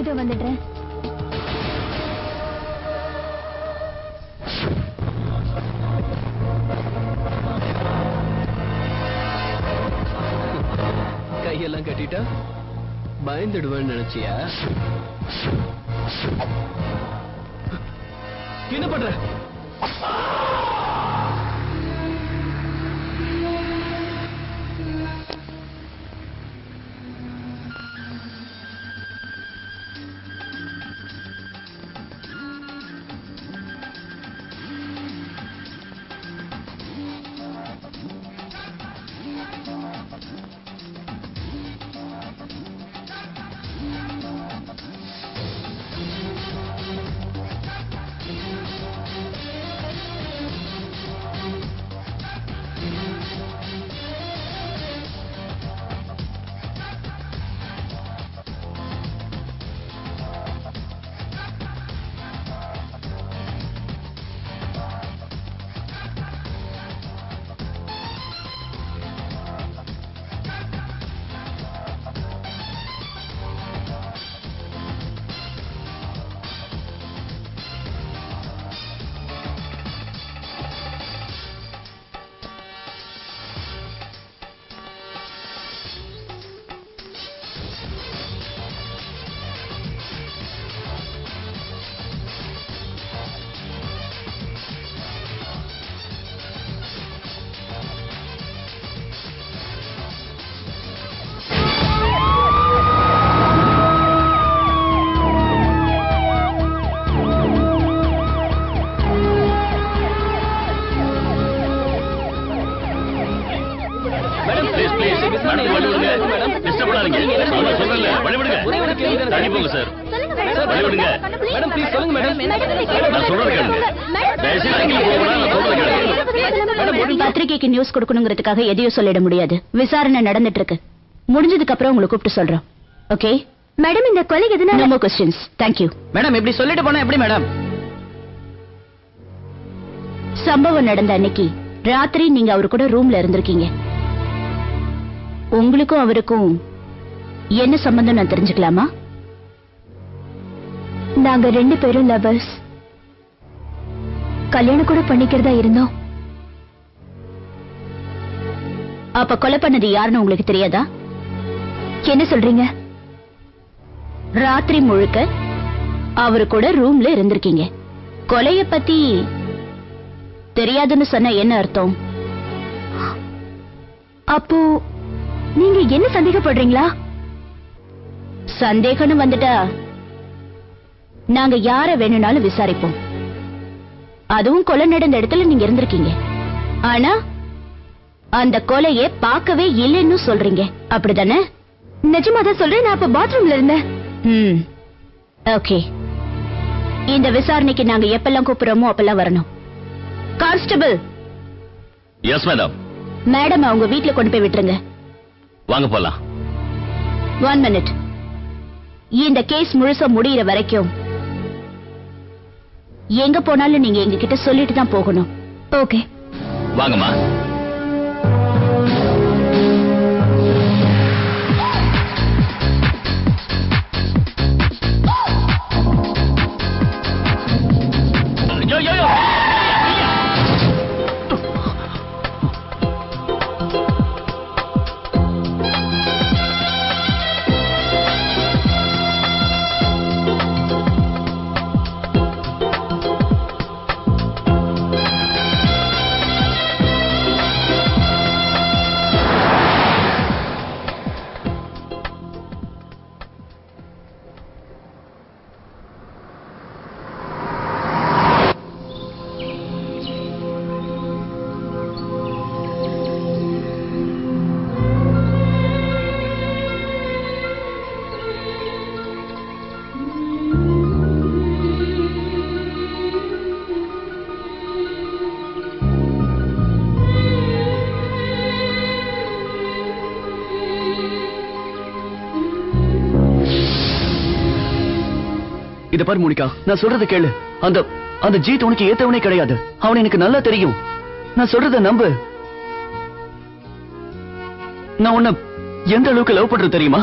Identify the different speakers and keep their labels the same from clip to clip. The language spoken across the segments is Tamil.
Speaker 1: இதோ வந்துடுறேன்.
Speaker 2: கையெல்லாம் கட்டிட்டா பயந்துடுவேன்னு நினைச்சியா? என்ன பண்ற?
Speaker 3: பத்திரிகைக்கு நியூஸ் கொடுக்கணுங்கிறதுக்காக எதையும் சொல்லிட முடியாது. விசாரணை நடந்துட்டு இருக்கு. முடிஞ்சதுக்கு அப்புறம் உங்களை கூப்பிட்டு சொல்றோம். ஓகே
Speaker 1: மேடம், இந்த கொலை எதுனா?
Speaker 3: No more questions. Thank you
Speaker 4: madam. இப்படி சொல்லிட்டு போனா எப்படி மேடம்?
Speaker 3: சம்பவம் நடந்த அன்னைக்கு ராத்திரி நீங்க அவரு கூட ரூம்ல இருந்திருக்கீங்க. உங்களுக்கும் அவருக்கும் என்ன சம்பந்தம் நான் தெரிஞ்சுக்கலாமா?
Speaker 1: நாங்க 2 பேரும் லவர்ஸ். கல்யாணம் கூட பண்ணிக்கிறதா இருந்தோம்.
Speaker 3: அப்ப கொலை பண்ணது யாருன்னு உங்களுக்கு தெரியாதா?
Speaker 1: என்ன சொல்றீங்க?
Speaker 3: ராத்திரி முழுக்க அவரு கூட ரூம்ல இருந்திருக்கீங்க. கொலைய பத்தி தெரியாதுன்னு சொன்ன என்ன அர்த்தம்?
Speaker 1: அப்போ நீங்க என்ன சந்தேகப்படுறீங்களா?
Speaker 3: சந்தேகம்னு வந்துட்டா நாங்க யார வேணும்னாலும் விசாரிப்போம். அதுவும் கொலை நடந்த இடத்துல நீங்க இருந்திருக்கீங்க. ஆனா அந்த கொலையை பார்க்கவே இல்லைன்னு சொல்றீங்க, அப்படிதானே?
Speaker 1: நிஜமாதான் சொல்றேன். நான் அப்ப பாத்ரூம்ல இருந்தேன்.
Speaker 3: ஓகே. இந்த விசாரணைக்கு நாங்க எப்பெல்லாம் கூப்பிடுறோமோ அப்பெல்லாம் வரணும். கான்ஸ்டபிள்.
Speaker 5: Yes madam.
Speaker 3: மேடம் அவங்க வீட்டுல கொண்டு போய் விட்டுருங்க.
Speaker 5: வாங்க போலாம்.
Speaker 3: 1 மினிட். இந்த கேஸ் முழுசா முடியிற வரைக்கும் எங்க போனாலும் நீங்க எங்க கிட்ட சொல்லிட்டு தான் போகணும்.
Speaker 1: ஓகே
Speaker 5: வாங்கம்மா.
Speaker 4: இத பாரு மோனிகா, நான் சொல்றத கேளு. அந்த ஜீத் உனக்கு ஏத்தவனே கிடையாது. அவன் எனக்கு நல்லா தெரியும். நான் சொல்றத நம்பு. நான் உன்னை எந்த அளவுக்கு லவ் பண்றது தெரியுமா?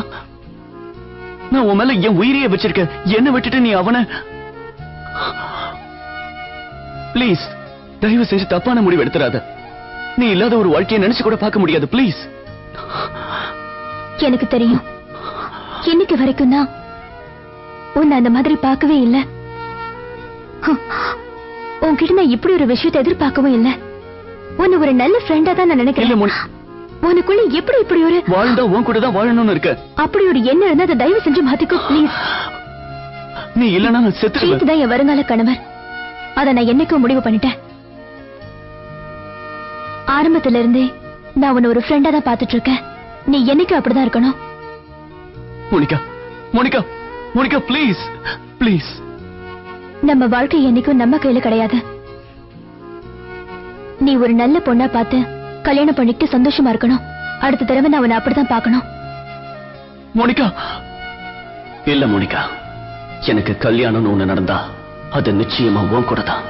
Speaker 4: நான் உன் மேல என் உயிரையே வச்சிருக்கேன். என்ன விட்டுட்டு நீ அவனை ப்ளீஸ் தயவு செஞ்சு தப்பான முடிவு எடுத்துறாத. நீ இல்லாத ஒரு வாழ்க்கையை நினைச்சு கூட பார்க்க முடியாது. ப்ளீஸ்.
Speaker 1: எனக்கு தெரியும். இன்னைக்கு வரைக்கும் தான் உன்னை அந்த மாதிரி பார்க்கவே இல்லை. உன்கிட்ட நான் இப்படி ஒரு விஷயத்தை எதிர்பார்க்கவும் இல்லை. உன்னை ஒரு நல்ல ஃப்ரெண்டா தான் நான் நினைக்கிறேன். உனக்குள்ள எப்படி இப்படி ஒரு
Speaker 4: வாழ்ந்தா உன் கூட தான் வாழணும்னு இருக்க.
Speaker 1: அப்படி ஒரு எண்ணம் இருந்தா அதை தயவு செஞ்சு மாத்திக்கோ ப்ளீஸ்.
Speaker 4: நீ இல்லனா நான் செத்துருவேன்.
Speaker 1: தான் என் வருங்கால கணவர். அதை நான் என்னைக்கும் முடிவு பண்ணிட்டேன். ஆரம்பத்துல இருந்தே நான் உன்னை ஒரு ஃப்ரெண்டா தான் பாத்துட்டு இருக்கேன். நீ என்னைக்கும் அப்படிதான் இருக்கணும்.
Speaker 4: Monica, Monica, Monica, please please.
Speaker 1: நம்ம வாழ்க்கை என்னைக்கும் நம்ம கையில கிடையாது. நீ ஒரு நல்ல பொண்ணா பார்த்து கல்யாணம் பண்ணிட்டு சந்தோஷமா இருக்கணும். அடுத்த தடவை நான் உன்னை அப்படிதான் பார்க்கணும்.
Speaker 4: மோனிகா. இல்ல மோனிகா, எனக்கு கல்யாணம்னு ஒண்ணு நடந்தா அது நிச்சயமா உன் கூட தான்.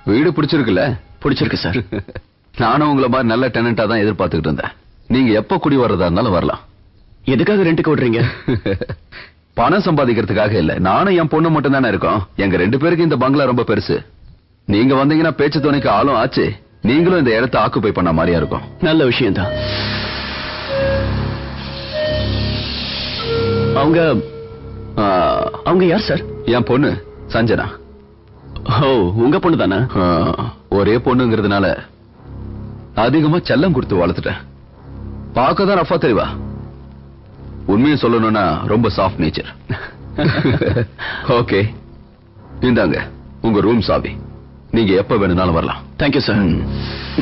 Speaker 6: வீடு பிடிச்சிருக்குல்ல?
Speaker 4: பிடிச்சிருக்கு சார்.
Speaker 6: நானும் உங்களை மாதிரி நல்ல டெனண்டா தான் எதிர்பார்த்துக்கிட்டு இருந்தேன். நீங்க எப்ப குடி வர்றதா இருந்தாலும் வரலாம்.
Speaker 4: எதுக்காக ரெண்டுக்கு ஓடுறீங்க?
Speaker 6: பணம் சம்பாதிக்கிறதுக்காக இல்ல. நானும் என் பொண்ணு மட்டும் தானே இருக்கோம். எங்க 2 பேருக்கு இந்த பங்களா ரொம்ப பெருசு. நீங்க வந்தீங்கன்னா பேச்சு துணைக்கு ஆளும் ஆச்சு. நீங்களும் இந்த இடத்தை ஆக்குபை பண்ண மாதிரியா இருக்கும்.
Speaker 4: நல்ல விஷயம் தான். அவங்க யார் சார்?
Speaker 6: என் பொண்ணு சஞ்சனா.
Speaker 4: ஓ, உங்க பொண்ணு தானே?
Speaker 6: ஒரே பொண்ணுங்கிறதுனால அதிகமா செல்லம் கொடுத்து வளர்த்துட்டேன். பார்க்கதான் ரஃபா தெரியவா. உண்மையை சொல்லணும்னா ரொம்ப சாஃப்ட் நேச்சர். ஓகே, இந்தாங்க உங்க ரூம் சாவி. நீங்க எப்ப வேணும்னாலும் வரலாம்.
Speaker 4: Thank you sir.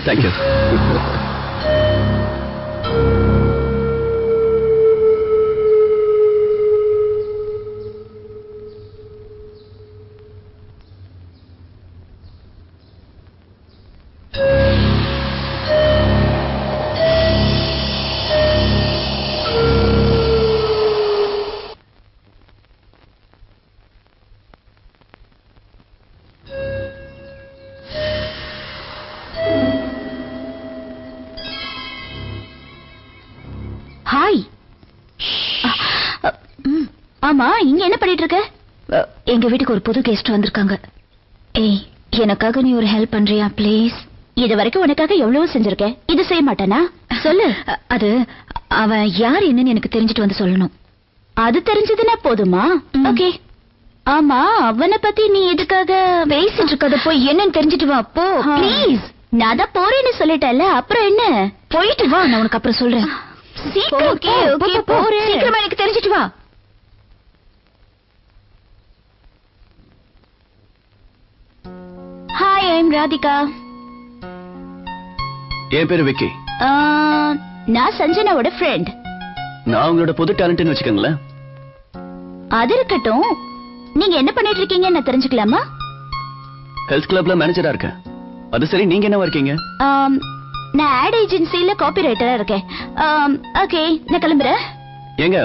Speaker 4: தேங்க்யூ.
Speaker 3: ஹாய். ஆமா, இங்க என்ன பண்ணிட்டு இருக்க? எங்க வீட்டுக்கு ஒரு புது கெஸ்ட் வந்திருக்காங்க. ஏய், எனக்காக நீ ஒரு ஹெல்ப் பண்றியா ப்ளீஸ்? இது வரைக்கும் உனக்காக எவ்வளவு செஞ்சிருக்கேன். இது செய்ய மாட்டானா? சொல்லு. அது அவன் யார் என்னன்னு எனக்கு தெரிஞ்சிட்டு வந்து சொல்லணும். அது தெரிஞ்சதுன்னா போதுமா? ஓகே. ஆமா, அவனை பத்தி நீ எதுக்காக பேசிட்டு இருக்கத? போய் என்னன்னு தெரிஞ்சிட்டு வா போ ப்ளீஸ். நான் தான் போறேன்னு சொல்லிட்டேன்ல, அப்புறம் என்ன? போயிட்டு வா, நான் உனக்கு அப்புறம் சொல்றேன். சீக்கிரம் போறேன். சீக்கிரமா எனக்கு தெரிஞ்சிட்டு வா. Hi, I am Radhika.
Speaker 4: என் பேரு விக்கி.
Speaker 3: நான் சஞ்சனாவோட ஃப்ரெண்ட்.
Speaker 4: நான் உங்களோட புது டேலண்ட்னு வச்சுக்கோங்களேன்.
Speaker 3: அது இருக்கட்டும், நீங்க என்ன பண்ணிட்டு இருக்கீங்க நான் தெரிஞ்சுக்கலாமா?
Speaker 4: ஹெல்த் கிளப்ல மேனேஜரா இருக்கேன். அது சரி, நீங்க என்ன இருக்கீங்க?
Speaker 3: நான் ஆட் ஏஜென்சில காப்பி ரைட்டரா இருக்கேன். ஓகே, நான் கிளம்புறேன்.
Speaker 4: ஏங்க,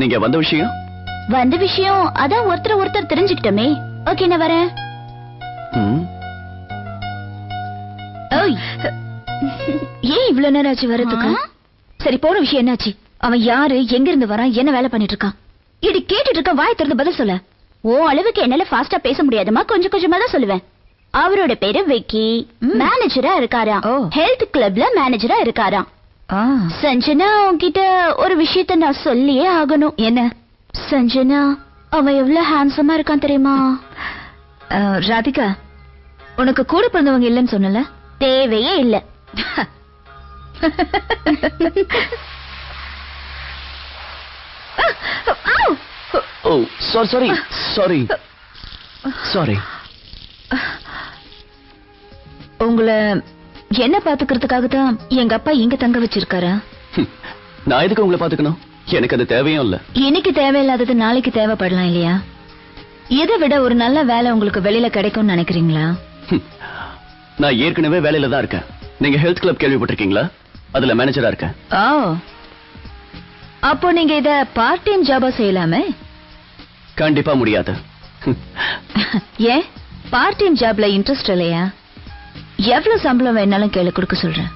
Speaker 4: நீங்க வந்த விஷயம்
Speaker 3: அதான் ஒருத்தர் தெரிஞ்சுக்கிட்டோமே. ஓகே, நான் வரேன்.
Speaker 1: ஓய், ஏன் இவ்வளவு நேரம் ஆச்சு வரதுக்கு? சரி, போற விஷயம் என்னாச்சு? அவன் யாரு, எங்க இருந்து வரான், என்ன வேலை பண்ணிட்டு இருக்கான்? இடி கேட்டுட்டு இருக்க, வாய் திறந்து பதில் சொல்ல.
Speaker 3: ஓ அளவுக்கு என்னால ஃபாஸ்டா பேச முடியாதுமா, கொஞ்சம் கொஞ்சமா தான் சொல்லுவேன். அவரோட பேரு விக்கி. மேனேஜரா இருக்காராம். ஹெல்த் கிளப்ல மேனேஜரா இருக்காராம். சஞ்சனா, உன்கிட்ட ஒரு விஷயத்த நான் சொல்லியே ஆகணும்.
Speaker 1: என்ன?
Speaker 3: சஞ்சனா, அவன் எவ்வளவு ஹேண்ட்ஸமா இருக்கான் தெரியுமா?
Speaker 1: ராதிகா, உனக்கு கூட பிறந்தவங்க இல்லைன்னு சொன்னல?
Speaker 3: தேவையே இல்ல.
Speaker 4: Sorry sorry sorry.
Speaker 1: உங்களை என்ன பாத்துக்கிறதுக்காக தான் எங்க அப்பா இங்க தங்க வச்சிருக்காரா?
Speaker 4: நான் எதுக்கு உங்களை பாத்துக்கணும்? எனக்கு அது தேவையும் இல்ல.
Speaker 1: இன்னைக்கு தேவையில்லாதது நாளைக்கு தேவைப்படலாம் இல்லையா? இதை விட ஒரு நல்ல வேலை உங்களுக்கு வெளியில கிடைக்கும்னு நினைக்கிறீங்களா?
Speaker 4: நான் ஏற்கனவே வேலையில தான் இருக்கேன். நீங்க ஹெல்த் கிளப் கேள்விப்பட்டிருக்கீங்களா? அதுல மேனேஜரா இருக்கேன்.
Speaker 1: அப்போ நீங்க இத பார்ட் டைம் ஜாபா செய்யலாமே?
Speaker 4: கண்டிப்பா முடியாது.
Speaker 1: ஏன் பார்ட் டைம் ஜாப்ல இன்ட்ரெஸ்ட் இல்லையா? எவ்வளவு சம்பளம் வேணாலும் கேளு, கொடுக்க சொல்றேன்.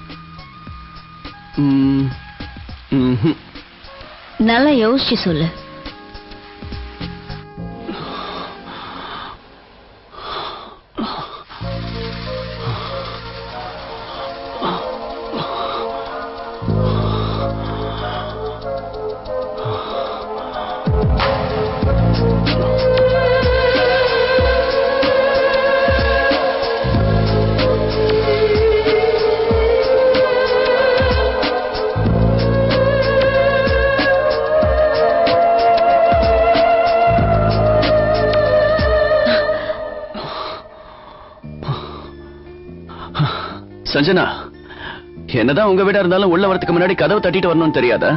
Speaker 1: நல்லா யோசிச்சு சொல்லு.
Speaker 4: சஞ்சனா, என்னதான் உங்க வீடா இருந்தாலும் உள்ள வரதுக்கு முன்னாடி கதவை தட்டிட்டு வரணும்னு தெரியாதா?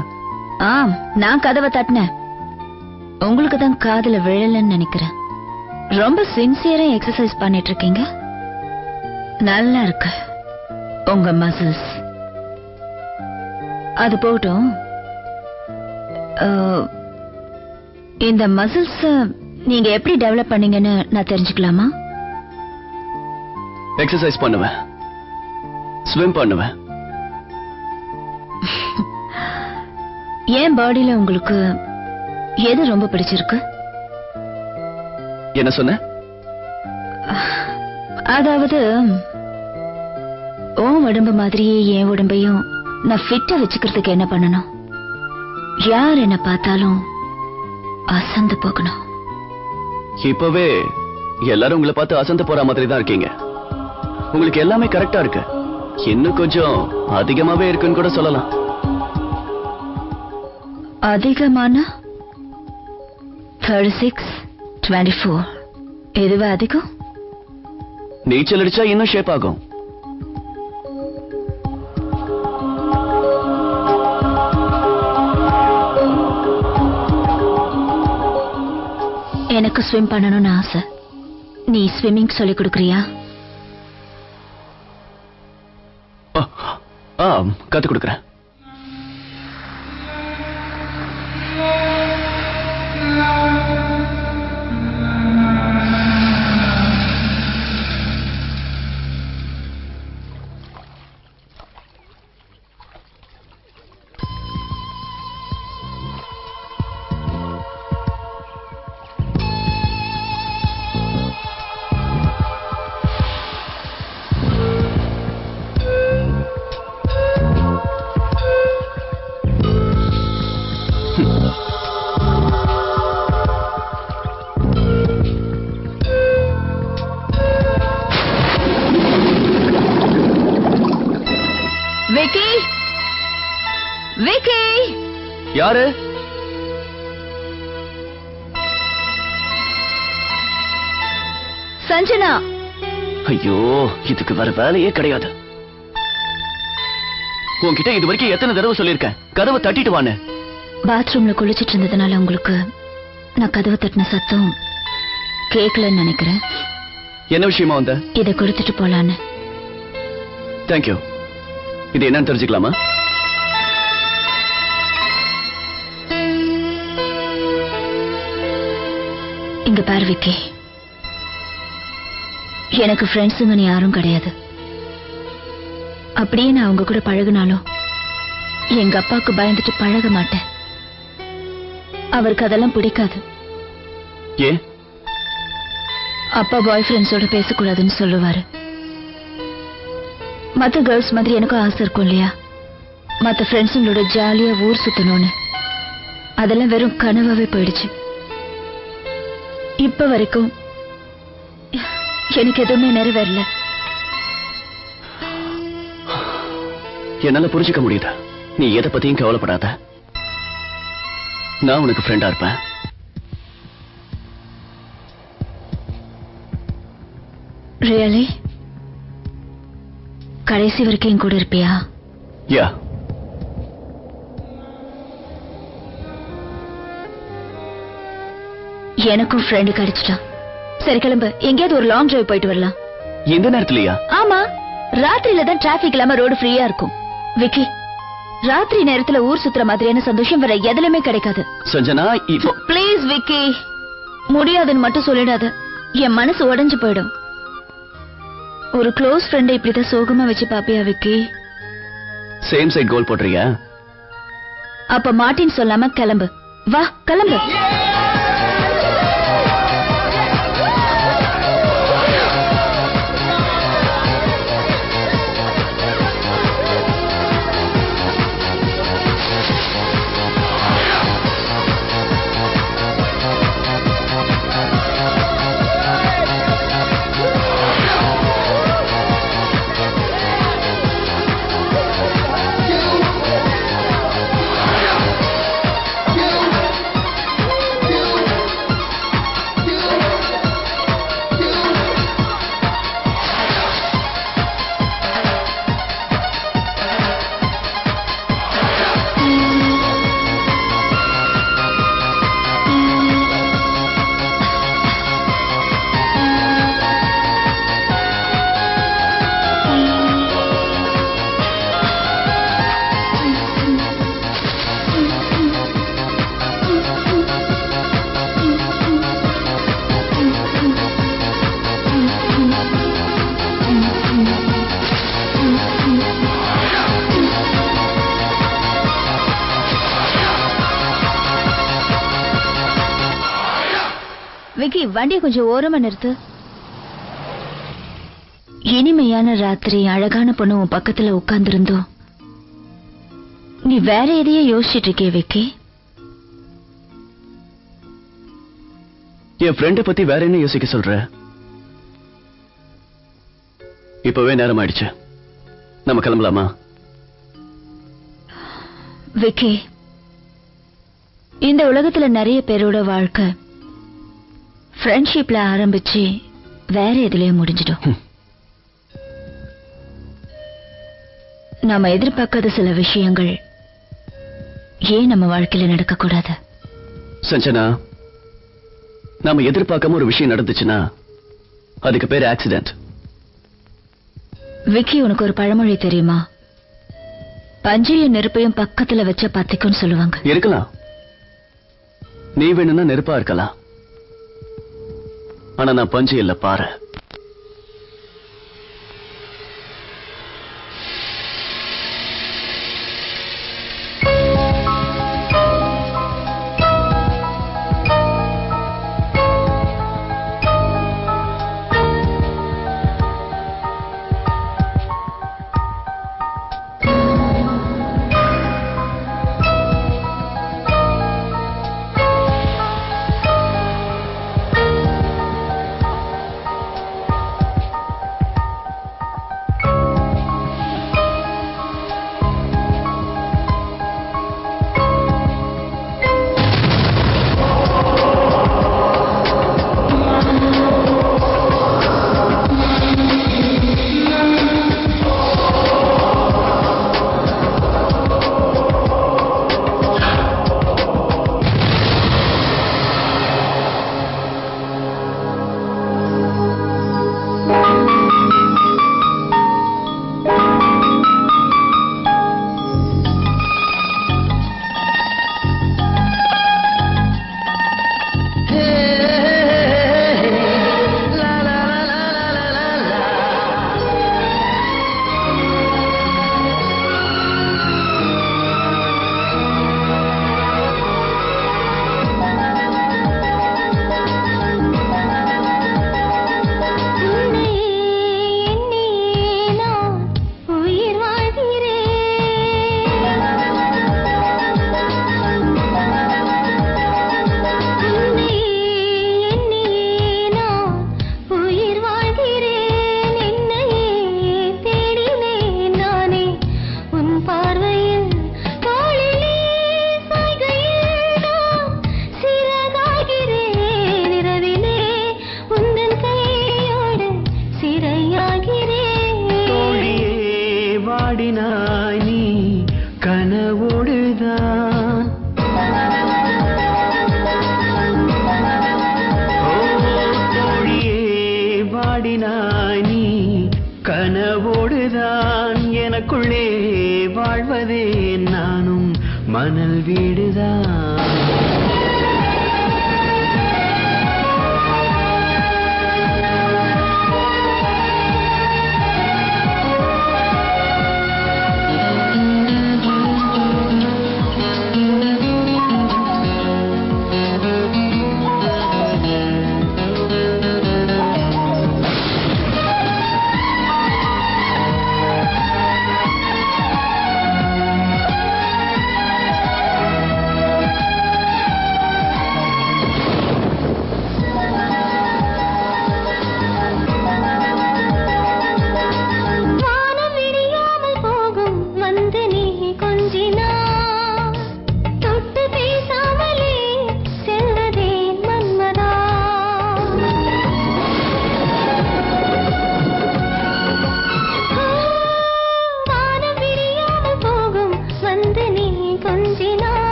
Speaker 1: நான் கதவை தட்டினேன். உங்களுக்கு தான் காதுல விழலன்னு நினைக்கிறேன். ரொம்ப சின்சியரா எக்ஸசைஸ் பண்ணிட்டு இருக்கீங்க. நல்லா இருக்கு உங்க மசில்ஸ். அது போகட்டும், இந்த மசில்ஸ் நீங்க எப்படி டெவலப் பண்ணீங்கன்னு நான் தெரிஞ்சுக்கலாமா?
Speaker 4: எக்ஸசைஸ் பண்ணுவேன், ஸ்விம் பண்ணுவேன்.
Speaker 1: ஏன் பாடியில உங்களுக்கு எது ரொம்ப பிடிச்சிருக்கு?
Speaker 4: என்ன சொன்ன?
Speaker 1: அதாவது உன் உடம்பு மாதிரியே என் உடம்பையும் நான் ஃபிட்டா வச்சுக்கிறதுக்கு என்ன பண்ணணும்? யார் என்ன பார்த்தாலும் அசந்து போகணும்.
Speaker 4: இப்பவே எல்லாரும் உங்களை பார்த்து அசந்து போற மாதிரி தான் இருக்கீங்க. உங்களுக்கு எல்லாமே கரெக்டா இருக்கு. இன்னும் கொஞ்சம் அதிகமாவே இருக்குன்னு கூட சொல்லலாம்.
Speaker 1: அதிகமான 36, 24 எதுவா அதிகம்?
Speaker 4: நீச்சல் அடிச்சா இன்னும் ஷேப் ஆகும்.
Speaker 1: எனக்கு ஸ்விம் பண்ணணும்னு ஆசை. நீ ஸ்விம்மிங் சொல்லி கொடுக்கறியா?
Speaker 4: கத்து கொடுக்கறேன்.
Speaker 1: விக்கி, விக்கி.
Speaker 4: யாரு?
Speaker 1: சஞ்சனா.
Speaker 4: ஐயோ, இதுக்கு வேற வேலையே கிடையாது. உன்கிட்ட இது வரைக்கும் எத்தனை தடவை சொல்லிருக்கேன் கதவை தட்டிட்டு வான்னு?
Speaker 1: பாத்ரூம்ல குளிச்சிட்டு இருந்ததுனால உங்களுக்கு நான் கதவை தட்டின சத்தம் கேட்கலன்னு நினைக்கிறேன்.
Speaker 4: என்ன விஷயமா வந்த?
Speaker 1: இதை கொடுத்துட்டு போலான்னு.
Speaker 4: தேங்க்யூ. இது என்னன்னு தெரிஞ்சுக்கலாமா?
Speaker 1: இங்க பாரு விக்கி, எனக்கு ஃப்ரெண்ட்ஸுங்கன்னு யாரும் கிடையாது. அப்படியே நான் அவங்க கூட பழகினாலும் எங்க அப்பாவுக்கு பயந்துட்டு பழக மாட்டேன். அவருக்கு அதெல்லாம் பிடிக்காது.
Speaker 4: ஏன்?
Speaker 1: அப்பா பாய் ஃப்ரெண்ட்ஸோட பேசக்கூடாதுன்னு சொல்லுவாரு. மத்த கேர்ள்ஸ் மாதிரி எனக்கும் ஆசை இருக்கும் இல்லையா? மத்த ஃப்ரெண்ட்ஸுங்களோட ஜாலியா ஊர் சுத்தணும்னு. அதெல்லாம் வெறும் கனவாவே போயிடுச்சு. இப்ப வரைக்கும் எனக்கு எதுவுமே நிறைவேறல.
Speaker 4: என்னால புரிஞ்சுக்க முடியுதா? நீ எதை பத்தியும் கவலைப்படாத. நான் உனக்கு ஃப்ரெண்டா இருப்பேன்.
Speaker 1: ரியலி? கடைசி வரைக்கும் என் கூட இருப்பியா?
Speaker 4: யா.
Speaker 1: எனக்கும் ஃப்ரெண்டு கிடைச்சிட்டா. சரி கிளம்பு, எங்கேயாவது ஒரு லாங் டிரைவ் போயிட்டு வரலாம்.
Speaker 4: இந்த நேரத்துலயா?
Speaker 1: ஆமா, ராத்திரியில தான் டிராபிக் இல்லாம ரோடு ஃப்ரீயா இருக்கும். விக்கி, ராத்திரி நேரத்துல ஊர் சுத்துற மாதிரியான சந்தோஷம் வேற எதுலயுமே கிடைக்காது.
Speaker 4: சஞ்சனா இப்போ
Speaker 1: ப்ளீஸ் விக்கி, முடியாதுன்னு மட்டும் சொல்லிடாத. என் மனசு உடைஞ்சு போயிடும். ஒரு க்ளோஸ் ஃப்ரெண்டை இப்படிதான் சோகமா வச்சு பாப்பியா விக்கி?
Speaker 4: சேம் சைட் கோல் போடுறியா?
Speaker 1: அப்ப மாட்டின்னு சொல்லாம கிளம்பு. வா கிளம்பு. விக்கி, வண்டியை கொஞ்சம் ஓரமா நிறுத்து. இனிமையான ராத்திரி, அழகான பொண்ணு உன் பக்கத்துல உட்கார்ந்திருந்தோம். நீ வேற எதையே யோசிச்சுட்டு இருக்கே விக்கி?
Speaker 4: என் ஃப்ரெண்டை பத்தி வேற என்ன யோசிக்க சொல்ற? இப்பவே நேரம் ஆயிடுச்சு, நம்ம கிளம்பலாமா?
Speaker 1: விக்கி, இந்த உலகத்துல நிறைய பேரோட வாழ்க்கை ஃப்ரெண்ட்ஷிப்ல ஆரம்பிச்சு வேற எதுலயும் முடிஞ்சிடும். நாம எதிர்பார்க்காத சில விஷயங்கள் ஏன் நம்ம வாழ்க்கையில நடக்க கூடாது?
Speaker 4: சஞ்சனா, நாம எதிர்பார்க்காம ஒரு விஷயம் நடந்துச்சுன்னா அதுக்கு பேர் ஆக்சிடென்ட்.
Speaker 1: விக்கி, உனக்கு ஒரு பழமொழி தெரியுமா? பஞ்சையும் நெருப்பையும் பக்கத்துல வச்ச பத்திக்கும்னு சொல்லுவாங்க.
Speaker 4: இருக்கலாம், நீ வேணும்னா நெருப்பா இருக்கலாம். ஆனா நான் பஞ்சு இல்ல, பாரு.
Speaker 2: வாடினாய் நீ கனவோடுதான் எனக்குள்ளே வாழ்வதே நானும் மணல் வீடுதான்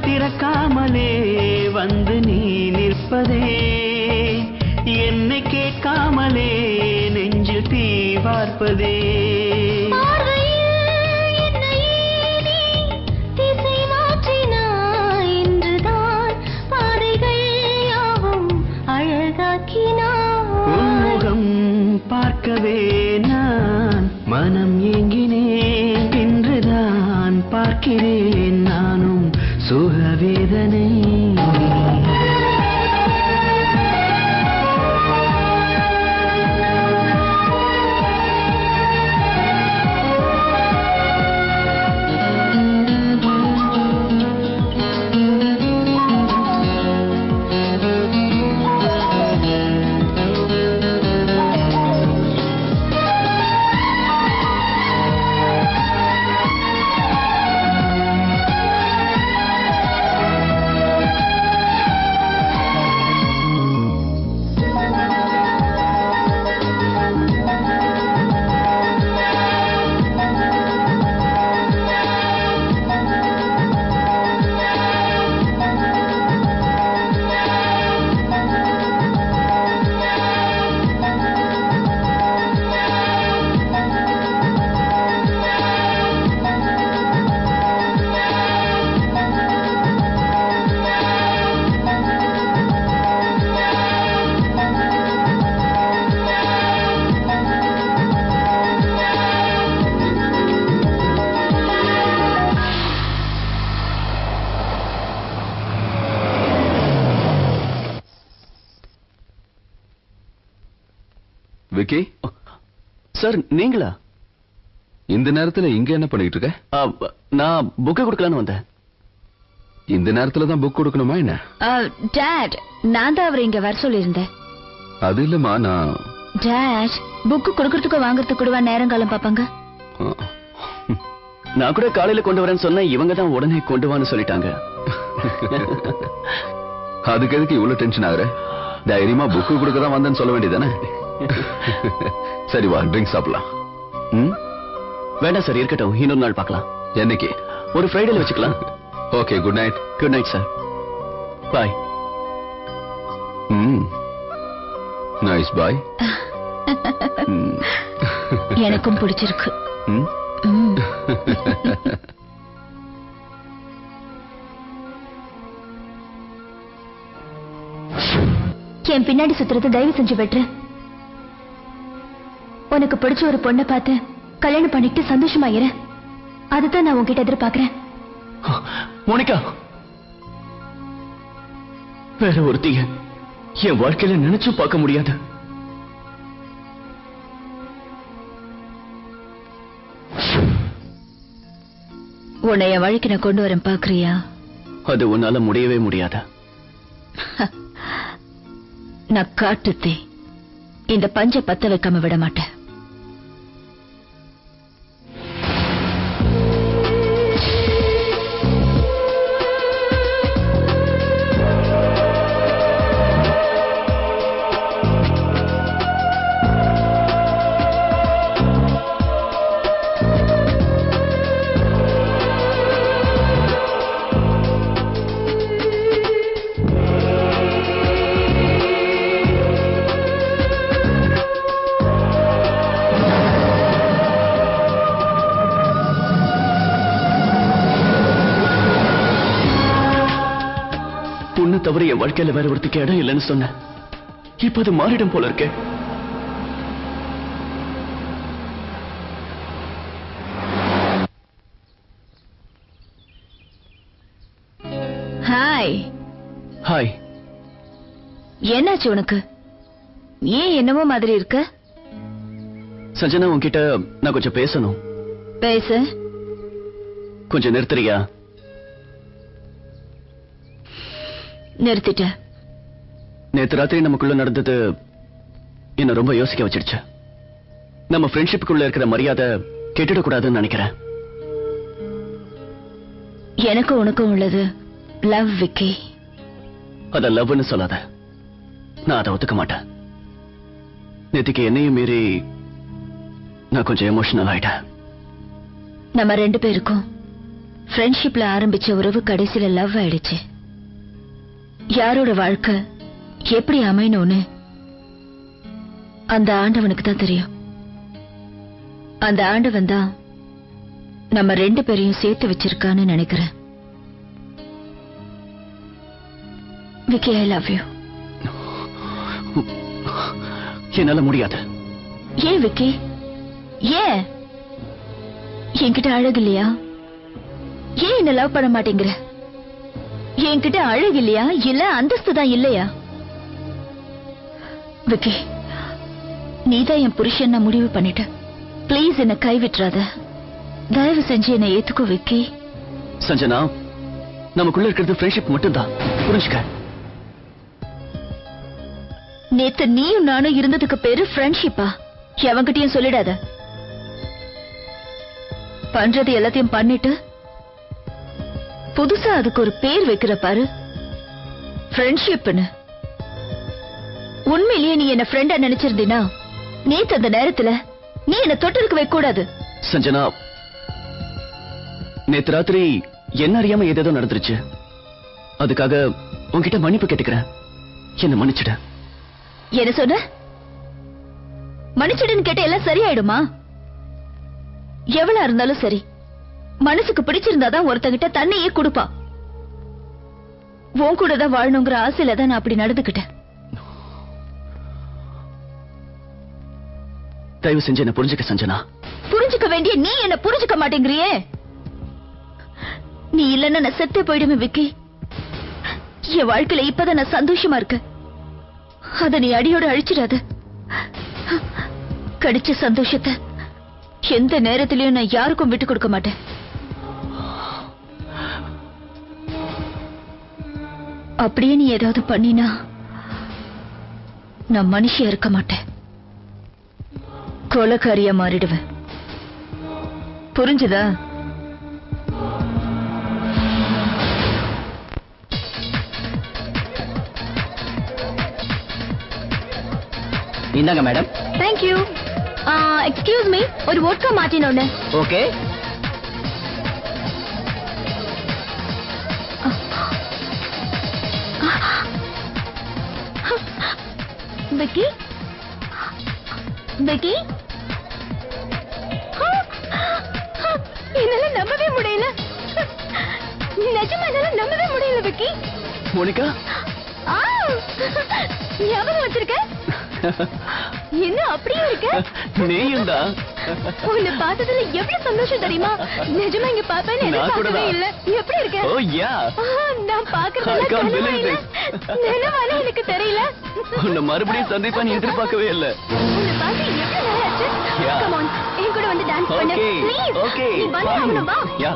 Speaker 2: திறக்காமலே வந்து நீ நிற்பதே என்னை கேட்காமலே நெஞ்சில் தீ வார்ப்பதே உன்முகம் பார்க்கவே நான் மனம் ஏங்கினேன் இன்றுதான் பார்க்கிறேன் நானும் சுகவேதனை
Speaker 6: விக்கி
Speaker 4: சார் நீங்களா
Speaker 6: இந்த நேரத்துல இங்க என்ன பண்ணிட்டு இருக்க?
Speaker 4: நான் புக்கை கொடுக்கலான்னு வந்தேன்.
Speaker 6: இந்த நேரத்துல தான் புக் கொடுக்கணுமா என்ன?
Speaker 1: டாட், நான் தான் அவரை இங்க வர சொல்லியிருந்தேன்.
Speaker 6: அது இல்லம்மா, நான்
Speaker 1: டாட் புக்கு கொடுக்கறதுக்கு வாங்குறதுக்கு கூடவா நேரங்காலம் பாப்பாங்க?
Speaker 4: நான் கூட காலையில கொண்டு வரேன்னு சொன்னேன், இவங்க தான் உடனே கொண்டு வான்னு சொல்லிட்டாங்க.
Speaker 6: அதுக்கு எதுக்கு இவ்வளவு டென்ஷன் ஆகுற? தைரியமா புக்கு கொடுக்க தான் வந்தேன்னு சொல்ல வேண்டியதானே? சரி வா, ட்ரிங்க் சாப்பிடலாம்.
Speaker 4: வேண்டாம் சார், இருக்கட்டும், இன்னொரு நாள் பார்க்கலாம்.
Speaker 6: என்னைக்கு?
Speaker 4: ஒரு ஃப்ரைடேல வச்சுக்கலாம்.
Speaker 6: Okay, good night.
Speaker 4: Good night sir, bye.
Speaker 6: Nice boy.
Speaker 1: எனக்கும் பிடிச்சிருக்கு. என் பின்னாடி சுத்துறது தயவு செஞ்சு வெற்று. உனக்கு பிடிச்ச ஒரு பொண்ணை பார்த்து கல்யாணம் பண்ணிட்டு சந்தோஷமா இரு. அதுதான் நான் உன்கிட்ட எதிர்பார்க்கிறேன்.
Speaker 4: மோனிகா, வேற ஒருத்திய என் வாழ்க்கையில நினைச்சு பார்க்க முடியாது.
Speaker 1: உன்னை என் வழிக்கு நான் கொண்டு வரேன், பாக்குறியா?
Speaker 4: அது உன்னால முடியவே முடியாத.
Speaker 1: நான் காட்டுத்தே இந்த பஞ்ச பத்த வைக்காம விட மாட்டேன்.
Speaker 4: தவிர என் வாழ்க்கையில வேற ஒருத்துக்கு இடம் இல்லைன்னு சொன்னேன். இப்ப அது மாறிடும் போல இருக்கே.
Speaker 1: ஹாய்.
Speaker 4: ஹாய்.
Speaker 1: என்னாச்சு உனக்கு? ஏன் என்னமோ மாதிரி இருக்க?
Speaker 4: சஞ்சனா, உன்கிட்ட நான் கொஞ்சம் பேசணும்.
Speaker 1: பேசு.
Speaker 4: கொஞ்சம் நிறுத்துறியா?
Speaker 1: நிறுத்திட்ட.
Speaker 4: நேத்து ராத்திரி நமக்குள்ள நடந்தது என்ன ரொம்ப யோசிக்க வச்சிடுச்சு. நம்ம ஃப்ரெண்ட்ஷிப்புக்குள்ள இருக்கிற மரியாதை கெட்டுடக்கூடாதுன்னு நினைக்கிறேன்.
Speaker 1: எனக்கு உனக்கும் உள்ளது லவ் விக்கி.
Speaker 4: அத லவ்னு சொல்லாத. நான் அதை ஒத்துக்க மாட்டேன். நேத்திக்கு என்னையும் மீறி நான் கொஞ்சம் எமோஷனல் ஆயிட்டேன்.
Speaker 1: நம்ம 2 பேருக்கும் ஃப்ரெண்ட்ஷிப்ல ஆரம்பிச்ச உறவு கடைசியில லவ் ஆயிடுச்சு. யாரோட வாழ்க்கை எப்படி அமையணும்னு அந்த ஆண்டவனுக்கு தான் தெரியும். அந்த ஆண்டவன் தான் நம்ம 2 பேரையும் சேர்த்து வச்சிருக்கான்னு நினைக்கிறேன். Vicky, I love you.
Speaker 4: என்னால முடியாது.
Speaker 1: ஏன் விக்கி? ஏன்? என்கிட்ட அழகு இல்லையா? ஏன் என்ன லவ் பண்ண மாட்டேங்கிற? என்கிட்ட அழகு இல்லையா, இல்ல அந்தஸ்து தான் இல்லையா? விக்கி, நீதான் என் புருஷன் நான் முடிவு பண்ணிட்ட. பிளீஸ் என்ன கைவிட்டுறாத. தயவு செஞ்சு என்னை ஏத்துக்கோ விக்கி.
Speaker 4: சஞ்சனா, நமக்குள்ள இருக்கிறது ஃப்ரெண்ட்ஷிப் மட்டும்தான். புரிஞ்சுக்க.
Speaker 1: நேத்து நீயும் நானும் இருந்ததுக்கு பேரு ஃப்ரெண்ட்ஷிப்பா? எவன்கிட்டயும் சொல்லிடாத. பண்றது எல்லாத்தையும் பண்ணிட்டு புதுசா அதுக்கு ஒரு பேர் வைக்கிற பாரு, ஃப்ரெண்ட்ஷிப்னு. உண்மையிலேயே நீ என்ன ஃப்ரெண்டா நினைச்சிருந்தீனா நேத்து அந்த நேரத்துல நீ என்ன தொட்டிலுக்கு வைக்க கூடாது.
Speaker 4: சஞ்சனா, நேத்து ராத்திரி என்ன அறியாம ஏதேதோ நடந்துருச்சு. அதுக்காக உன்கிட்ட மன்னிப்பு கேட்டுக்கிறேன். என்ன மன்னிச்சிட.
Speaker 1: என்ன சொன்ன? மன்னிச்சிடுன்னு கேட்ட எல்லாம் சரியாயிடுமா? எவ்வளவு இருந்தாலும் சரி, மனசுக்கு பிடிச்சிருந்தாதான் ஒருத்தங்கிட்ட தண்ணியே கொடுப்பா. உன் கூட தான் வாழணுங்கிற ஆசையில தான் நான் அப்படி நடந்துக்கிட்டேன்.
Speaker 4: தயவு செஞ்சு என்ன புரிஞ்சுக்க சஞ்சனா.
Speaker 1: புரிஞ்சுக்க வேண்டிய நீ என்ன புரிஞ்சுக்க மாட்டேங்கிறியே. நீ இல்லன்னா நான் செத்தே போயிடுமே விக்கி. என் வாழ்க்கையில இப்பதான் நான் சந்தோஷமா இருக்கேன். அத நீ அடியோட அழிச்சிடாத. கிடைச்ச சந்தோஷத்தை எந்த நேரத்திலயும் நான் யாருக்கும் விட்டு கொடுக்க மாட்டேன். அப்படியே நீ ஏதாவது பண்ணினா நான் மனுஷியா இருக்க மாட்டேன். கொலைக்காரியா மாறிடுவேன். புரிஞ்சுதா?
Speaker 2: இந்தாங்க மேடம்.
Speaker 1: தேங்க்யூ. எக்ஸ்கியூஸ் மீ, ஒரு வோட்கா மார்டின் ஒண்ணு.
Speaker 2: ஓகே.
Speaker 1: விக்கி, விக்கி, என்னால நம்பவே முடியல. நிஜமா என்னால நம்பவே முடியல விக்கி.
Speaker 4: மோனிகா,
Speaker 1: ஞாபகம் வச்சிருக்க? என்ன அப்படியே இருக்க?
Speaker 4: நீயும் தான்.
Speaker 1: உன்னை பார்த்ததுல எவ்வளவு சந்தோஷம் தெரியுமா? நிஜமா இங்க பாப்பேன்னு எதிர்பார்க்கவே இல்ல. எப்படி இருக்க?
Speaker 4: ஓ யா,
Speaker 1: நான் பாக்குறதெல்லாம் கனவா இல்ல, நினைவானே எனக்கு தெரியல.
Speaker 4: உன்னை மறுபடியும் சந்திப்பான்னு எதிர்பார்க்கவே இல்ல.
Speaker 1: உன்னை பார்த்து எவ்வளவு நாள் ஆச்சு?
Speaker 4: Yeah.
Speaker 1: Come on, என் கூட வந்து டான்ஸ் பண்ணு
Speaker 4: Okay,
Speaker 1: ப்ளீஸ்.
Speaker 4: okay,
Speaker 1: நீ வந்து
Speaker 4: fine.
Speaker 1: ஆகணும், வா.
Speaker 4: Yeah.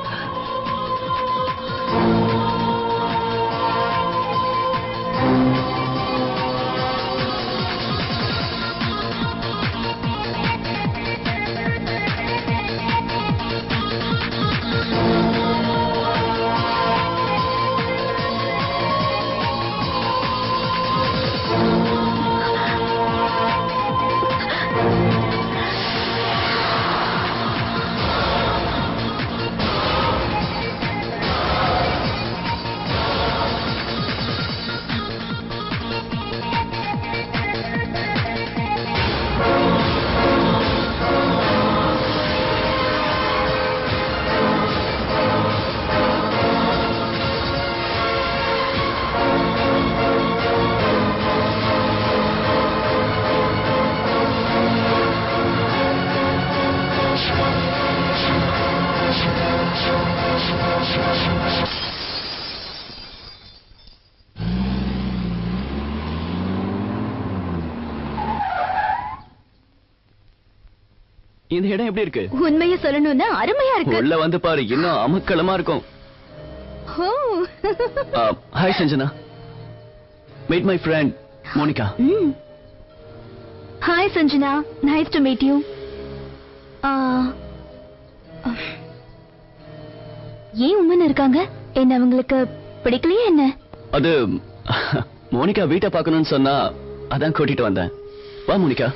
Speaker 4: இந்த இடம் எப்படி இருக்கு?
Speaker 1: உண்மையை சொல்லணும்னா அருமையா இருக்கு.
Speaker 4: உள்ள வந்து பாரு, இன்னும் அமக்களமா இருக்கும். Hi Sanjana, meet my friend Monica.
Speaker 1: Hi Sanjana, nice to meet you. ஏன் உண்மைன்னு இருக்காங்க? என்ன அவங்களுக்கு பிடிக்கலையே என்ன?
Speaker 4: அது மோனிகா வீட்டை பார்க்கணும்னு சொன்னா அதான் கூட்டிட்டு வந்தேன். வா மோனிகா.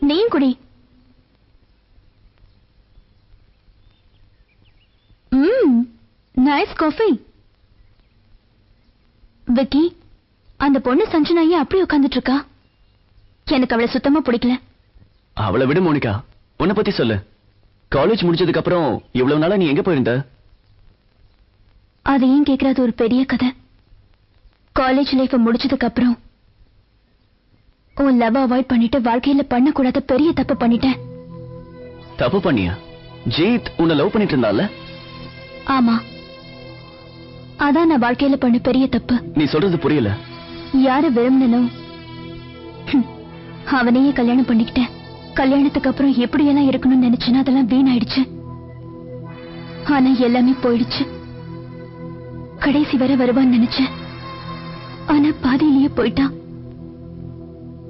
Speaker 1: நீயும் குடி. Nice coffee. விக்கி, அந்த பொண்ணு சஞ்சனா ஏன் அப்படி உட்கார்ந்துட்டு இருக்கா? எனக்கு அவளை சுத்தமா பிடிக்கல.
Speaker 4: அவளை விட மோனிகா, உன்னை பத்தி சொல்லு. காலேஜ் முடிச்சதுக்கு அப்புறம் இவ்வளவு நாளா நீ எங்க போயிருந்த?
Speaker 1: அது ஏன் கேக்குறது ஒரு பெரிய கதை. காலேஜ் லைஃப் முடிச்சதுக்கு அப்புறம் உன் லவ் அவாய்ட் பண்ணிட்டு வாழ்க்கையில பண்ணக்கூடாத பெரிய தப்பு பண்ணிட்டேன்.
Speaker 4: தப்பு பண்ணியா? ஜீத் உன்னை லவ் பண்ணிட்டு இருந்தால?
Speaker 1: ஆமா, அதான் நான் வாழ்க்கையில பண்ண பெரிய தப்பு.
Speaker 4: நீ சொல்றது புரியல.
Speaker 1: யாரு விரும்பினோ அவனையே கல்யாணம் பண்ணிக்கிட்டேன். கல்யாணத்துக்கு அப்புறம் எப்படியெல்லாம் இருக்கணும்னு நினைச்சேன்னா அதெல்லாம் வீணாயிடுச்சு. ஆனா எல்லாமே போயிடுச்சு. கடைசி வரை வருவான்னு நினைச்சேன், ஆனா பாதியிலேயே போயிட்டான்.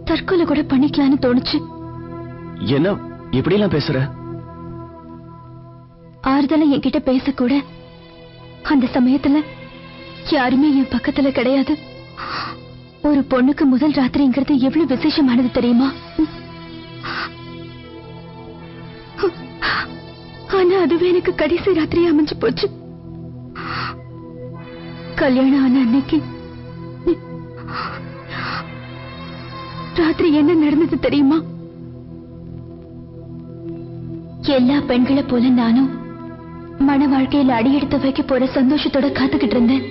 Speaker 1: தற்கொலை கூட பண்ணிக்கலான்னு தோணுச்சு.
Speaker 4: என்ன இப்படி எல்லாம் பேசுற?
Speaker 1: ஆறுதல என்கிட்ட பேசக்கூட அந்த சமயத்துல யாருமே என் பக்கத்துல கிடையாது. ஒரு பொண்ணுக்கு முதல் ராத்திரிங்கிறது எவ்வளவு விசேஷமானது தெரியுமா? ஆனா அதுவே எனக்கு கடைசி ராத்திரி அமைஞ்சு போச்சு. கல்யாணம் ஆன அன்னைக்கு ராத்திரி என்ன நடந்தது தெரியுமா? எல்லா பெண்களை போல நானும் மன வாழ்க்கையில அடியெடுத்து வைக்க போற சந்தோஷத்தோட காத்துக்கிட்டு இருந்தேன்.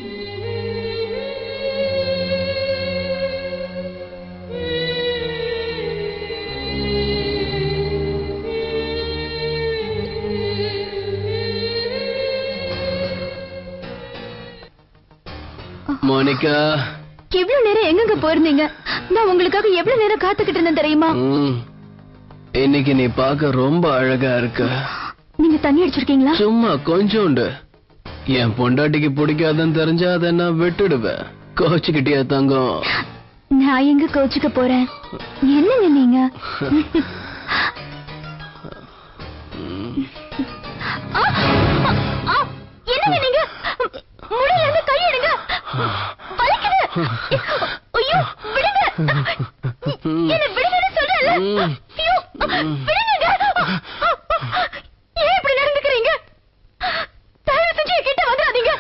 Speaker 7: மோனிகா,
Speaker 1: இவ்வளவு நேரம் எங்க போயிருந்தீங்க? நான் உங்களுக்காக எவ்வளவு நேரம் காத்துக்கிட்டு இருந்தேன் தெரியுமா?
Speaker 7: இன்னைக்கு நீ பார்க்க ரொம்ப அழகா இருக்க.
Speaker 1: நீங்க தண்ணி அடிச்சிருக்கீங்களா?
Speaker 7: சும்மா கொஞ்சோண்டு. என் பொண்டாட்டிக்கு பிடிக்காதுன்னு தெரிஞ்சா அதை நான் விட்டுடுவேன். கோச்சுக்கிட்டியா தங்கம்?
Speaker 1: நான் எங்க கோச்சுக்க போறேன்? என்னங்க நீங்க? என்னங்க நீங்க? முடியல, இருந்து கை எடுங்க. வலிக்குது. ஐயோ, விடுங்க. என்ன விடுங்கன்னு சொல்றேன்ல. ஐயோ, விடுங்க. ஏன் இப்படி நடந்துக்கிறீங்க? தயவு செஞ்சு கிட்ட வந்துடாதீங்க.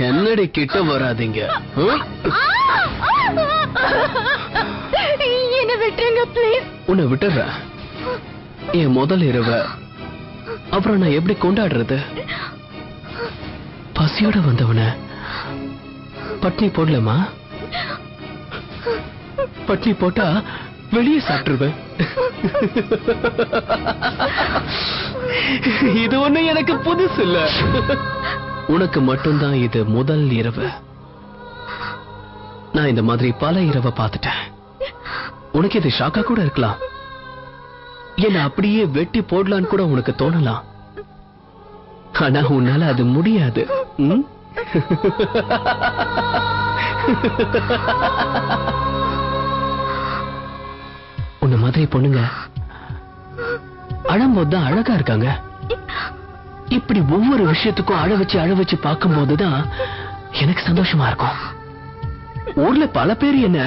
Speaker 7: என்னடி கிட்ட வராதீங்க?
Speaker 1: என்ன விட்டுருங்க ப்ளீஸ்.
Speaker 7: உன்னை விட்டுறேன். என் முதல் இரவ அப்புறம் நான் எப்படி கொண்டாடுறது? பசியோட வந்தவன பட்னி போடலாமா? பட்னி போட்டா வெளியே சாப்பிட்டுருவேன். இது ஒண்ணு எனக்கு புதுசு இல்ல. உனக்கு மட்டும்தான் இது முதல் இரவு. நான் இந்த மாதிரி பல இரவை பார்த்துட்டேன். உனக்கு இது ஷாக்கா கூட இருக்கலாம். என்ன அப்படியே வெட்டி போடலான்னு கூட உனக்கு தோணலாம். ஆனா உன்னால அது முடியாது. உன்ன மாதிரி பொண்ணுங்க அழும்போதுதான் அழகா இருக்காங்க. இப்படி ஒவ்வொரு விஷயத்துக்கும் அழ வச்சு பார்க்கும் போதுதான் எனக்கு சந்தோஷமா இருக்கும். ஊர்ல பல பேர் என்ன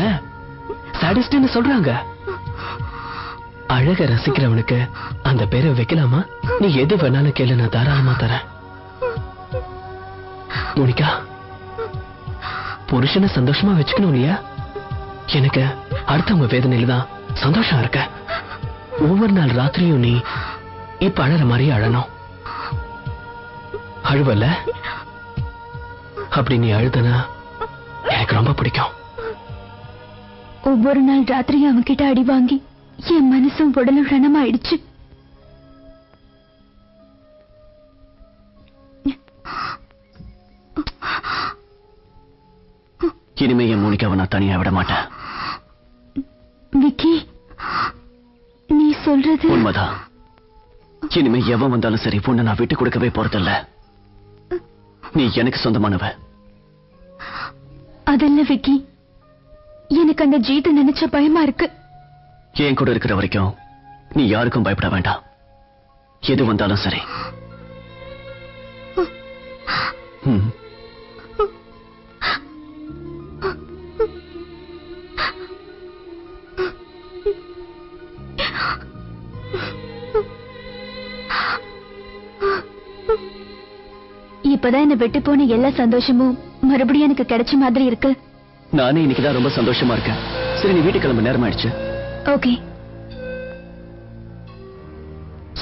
Speaker 7: சாடிஸ்ட்னு சொல்றாங்க. அழக ரசிக்கிறவனுக்கு அந்த பேரை வைக்கலாமா? நீ எது வேணாலும் கேளு, நான் தாராளமா தரேன். மோனிகா, புருஷனை சந்தோஷமா வச்சுக்கணும் இல்லையா? எனக்கு அடுத்தவங்க வேதனையில தான் சந்தோஷம் இருக்க. ஒவ்வொரு நாள் ராத்திரியும் நீ இப்ப அழற மாதிரி அழணும். அழுவல? அப்படி நீ அழுதனா எனக்கு ரொம்ப பிடிக்கும்.
Speaker 1: ஒவ்வொரு நாள் ராத்திரியும் அவன்கிட்ட அடி வாங்கி என் மனசும் உடலும் ரணமாயிடுச்சு.
Speaker 4: இனிமே என் மோனிகாவை நான் தனியா விட மாட்டேன்.
Speaker 1: விக்கி, நீ சொல்றது
Speaker 4: உண்மைதான். இனிமே எவன் வந்தாலும் சரி பொண்ணை நான் விட்டு கொடுக்கவே போறதில்ல. நீ எனக்கு சொந்தமானவ.
Speaker 1: அதல்ல விக்கி, எனக்கு அந்த ஜீத்தை நினைச்ச பயமா இருக்கு.
Speaker 4: என் கூட இருக்கிற வரைக்கும் நீ யாருக்கும் பயப்பட வேண்டாம். எது வந்தாலும் சரி. ம்.
Speaker 1: இப்பதான் என்ன விட்டு போன எல்லா சந்தோஷமும் மறுபடியும் எனக்கு கிடைச்ச மாதிரி இருக்கு.
Speaker 4: நானே இன்னைக்குதான் ரொம்ப சந்தோஷமா இருக்கேன். சரி, நீ வீட்டுக்கு கிளம்ப, நேரம் ஆயிடுச்சு.
Speaker 1: ஓகே.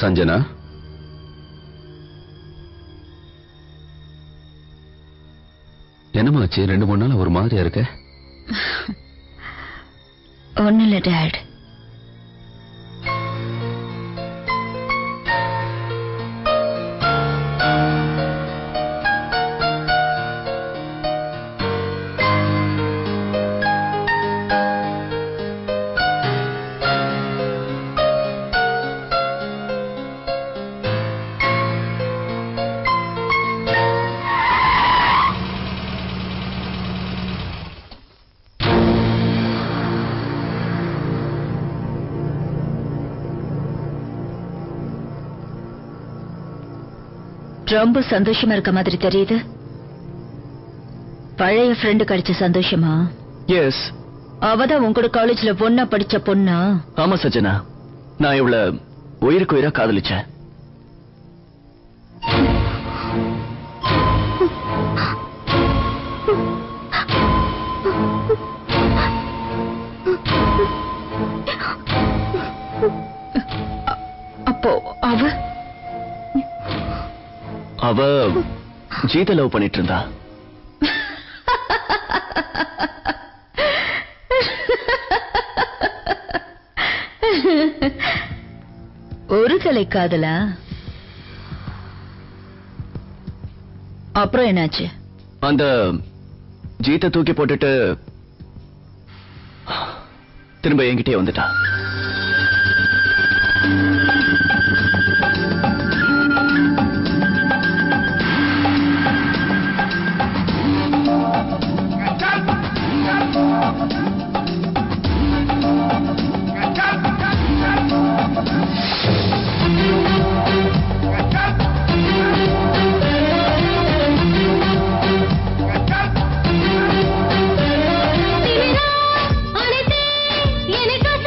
Speaker 6: சஞ்சனா, என்னமாச்சு? 2-3 நாள் ஒரு மாதிரியா இருக்க?
Speaker 1: ஒன்னும் இல்ல டாட். ரொம்ப சந்தோஷமா இருக்க மாதிரி தெரியுது. பழைய ஃப்ரெண்டு கிடைச்ச சந்தோஷமா?
Speaker 4: எஸ்.
Speaker 1: அவதான் உங்களோட காலேஜ்ல பொண்ணா படிச்ச பொண்ணா?
Speaker 4: ஆமா சஜனா, நான் இவள உயிருக்கு உயிரா காதலிச்சேன்.
Speaker 1: அப்போ
Speaker 4: அவ ஜீத லவ் பண்ணிட்டு இருந்தா.
Speaker 1: ஒரு கலை காதலா? அப்புறம் என்னாச்சு?
Speaker 4: அந்த ஜீத்த தூக்கி போட்டுட்டு திரும்ப என்கிட்டே வந்துட்டா.
Speaker 3: எனக்கு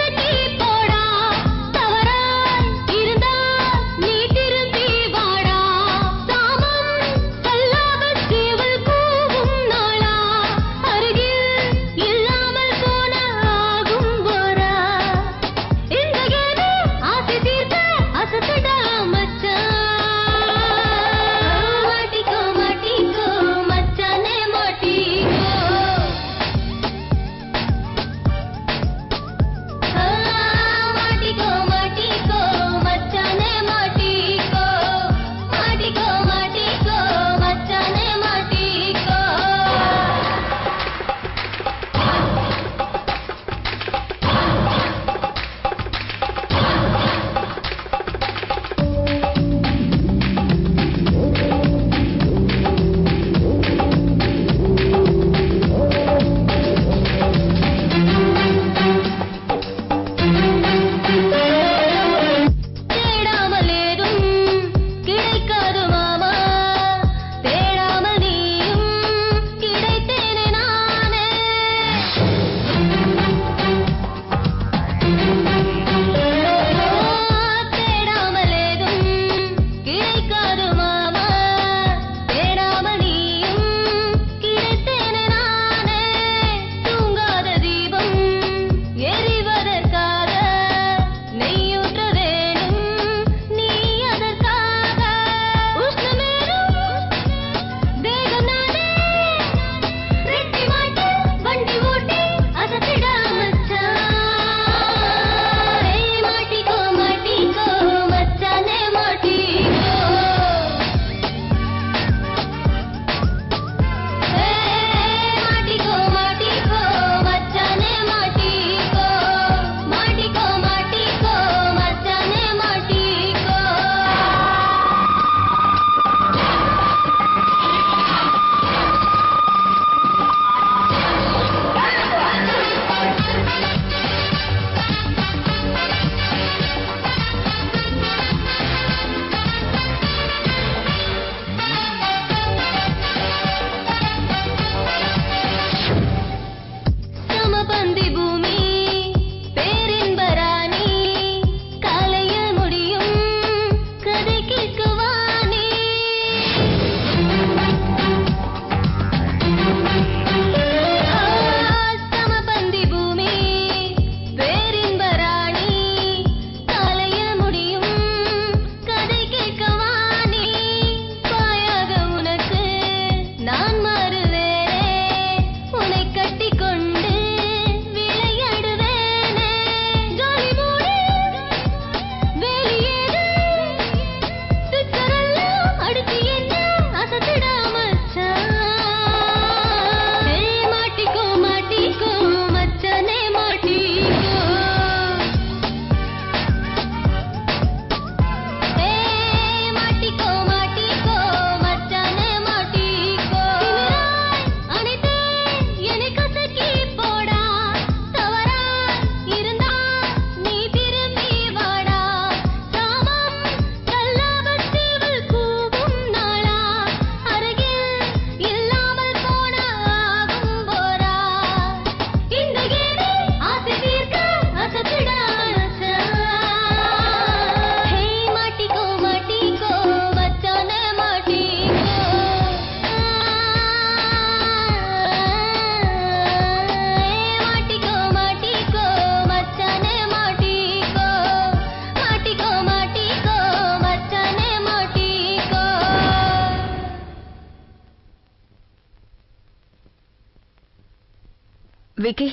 Speaker 1: விக்கி,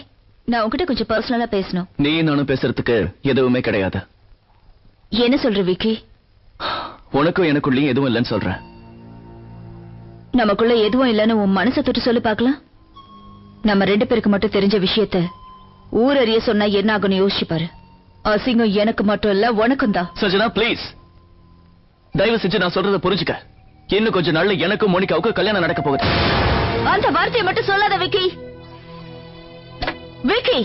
Speaker 1: நான் உன்கிட்ட கொஞ்சம் பர்சனலா பேசணும்.
Speaker 4: நீ நானும் பேசுறதுக்கு எதுவுமே கிடையாது.
Speaker 1: என்ன சொல்ற விக்கி?
Speaker 4: உனக்கும் எனக்குள்ளயும் எதுவும் இல்லைன்னு சொல்றேன்.
Speaker 1: நமக்குள்ள எதுவும் இல்லைன்னு உன் மனசை தொட்டு சொல்லி பார்க்கலாம். நம்ம 2 பேருக்கு மட்டும் தெரிஞ்ச விஷயத்த ஊரறிய சொன்னா என்ன ஆகும்னு யோசிச்சு பாரு. அசிங்கம் எனக்கு மட்டும் இல்ல, உனக்கும் தான்.
Speaker 4: சஜனா ப்ளீஸ், தயவு செஞ்சு நான் சொல்றத புரிஞ்சுக்க. இன்னும் கொஞ்ச நாள்ல எனக்கும் மோனிகாவுக்கும் கல்யாணம் நடக்க போகுது.
Speaker 1: அந்த வார்த்தையை மட்டும் சொல்லாத விக்கி. விக்கி,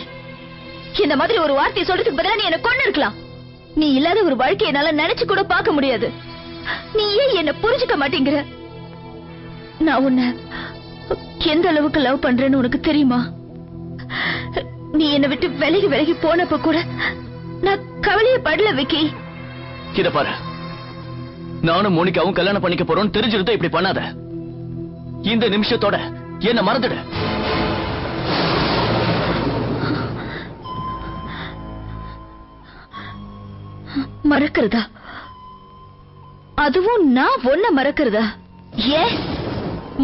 Speaker 1: இந்த மாதிரி ஒரு வார்த்தையை சொல்றதுக்கு பதிலா நீ என்ன கொண்டு இருக்கலாம். நீ இல்லாத ஒரு வாழ்க்கையை என்னால நினைச்சு கூட பார்க்க முடியாது. நீ ஏன் என்ன புரிஞ்சுக்க மாட்டேங்கிற? நான் உன்னை எந்த அளவுக்கு லவ் பண்றேன்னு உனக்கு தெரியுமா? நீ என்னை விட்டு விலகி விலகி போனப்ப கூட நான் கவலையே படல விக்கி.
Speaker 4: இத பாரு, நானும் மோனிகாவும் கல்யாணம் பண்ணிக்க போறோம் தெரிஞ்சிருந்தா இப்படி பண்ணாத. இந்த நிமிஷத்தோட என்ன மறந்துடு.
Speaker 1: மறக்கிறதா? அதுவும் நான் ஒன்ன மறக்கிறதா? ஏன்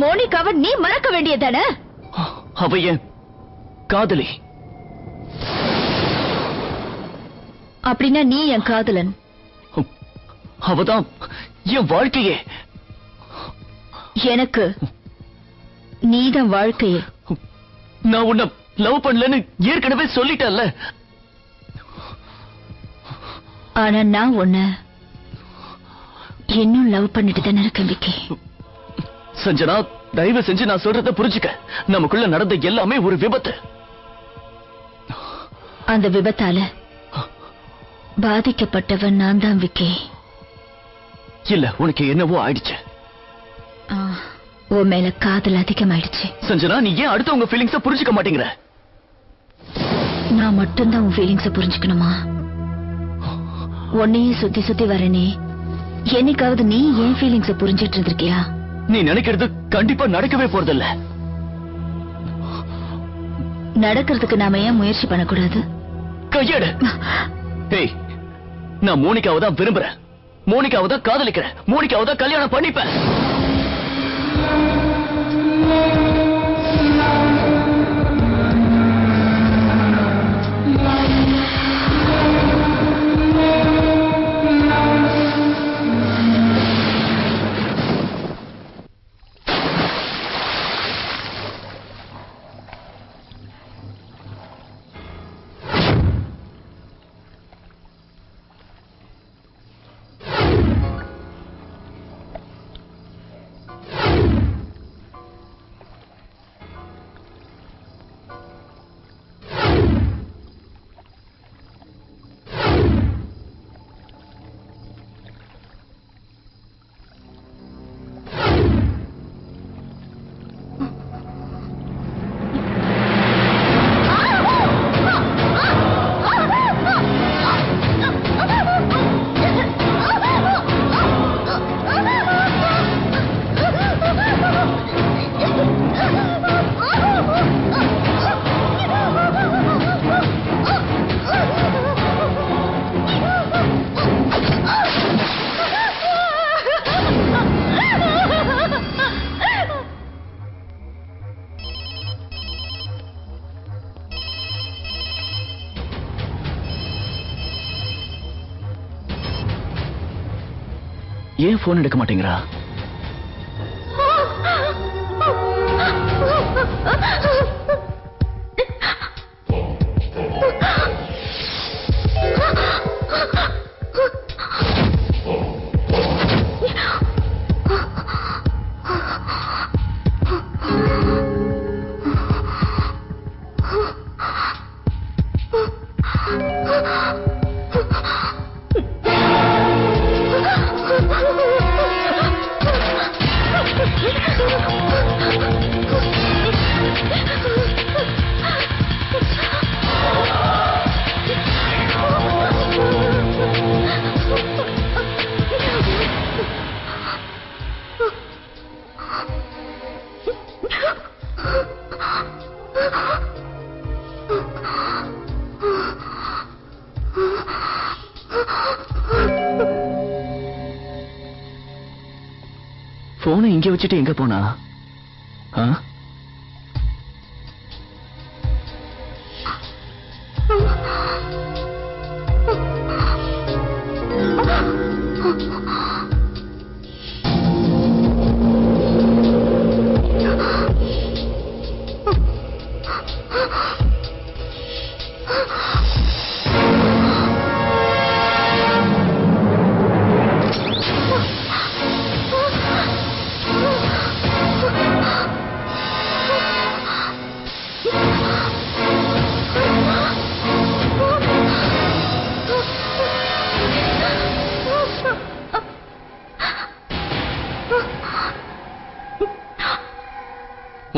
Speaker 1: மோனிகாவை நீ மறக்க வேண்டியதானே?
Speaker 4: அவ ஏன் காதலி?
Speaker 1: அப்படின்னா நீ என் காதலன்.
Speaker 4: அவதான் என் வாழ்க்கையே.
Speaker 1: எனக்கு நீதான் வாழ்க்கையே.
Speaker 4: நான் உன்னை லவ் பண்ணலன்னு ஏற்கனவே சொல்லிட்டேன்ல.
Speaker 1: ஆனா நான் உன்னை இன்னும் லவ் பண்ணிட்டு தானே இருக்கேன் விக்கி.
Speaker 4: சஞ்சனா, தயவு செஞ்சு நான் சொல்றத புரிஞ்சுக்க. நமக்குள்ள நடந்த எல்லாமே ஒரு விபத்து.
Speaker 1: அந்த விபத்தால பாதிக்கப்பட்டவன் நான் தான் விக்கி.
Speaker 4: இல்ல, உனக்கு என்னவோ ஆயிடுச்சு.
Speaker 1: உன் மேல காதல் அதிகமாயிடுச்சு.
Speaker 4: சஞ்சனா, நீ ஏன் அடுத்தவங்க ஃபீலிங்ஸ புரிஞ்சுக்க மாட்டேங்கிற?
Speaker 1: நான் மட்டும்தான் உன் ஃபீலிங்ஸ புரிஞ்சுக்கணுமா? உன்னையே சுத்தி சுத்தி வரனே, என்னைக்காவது நீ ஏன் ஃபீலிங்ஸ புரிஞ்சிட்டு இருந்திருக்கியா?
Speaker 4: நீ நினைக்கிறது கண்டிப்பா நடக்கவே போறதில்ல.
Speaker 1: நடக்கிறதுக்கு நாம ஏன் முயற்சி பண்ணக்கூடாது?
Speaker 4: கையெடு. ஏய், நான் மோனிகாவை தான் விரும்புறேன், மோனிகாவை தான் காதலிக்கிறேன், மோனிகாவை தான் கல்யாணம் பண்ணிப்பேன். ஏன் போன் எடுக்க மாட்டேங்கிறா? போனை இங்க வச்சுட்டு எங்க போனா?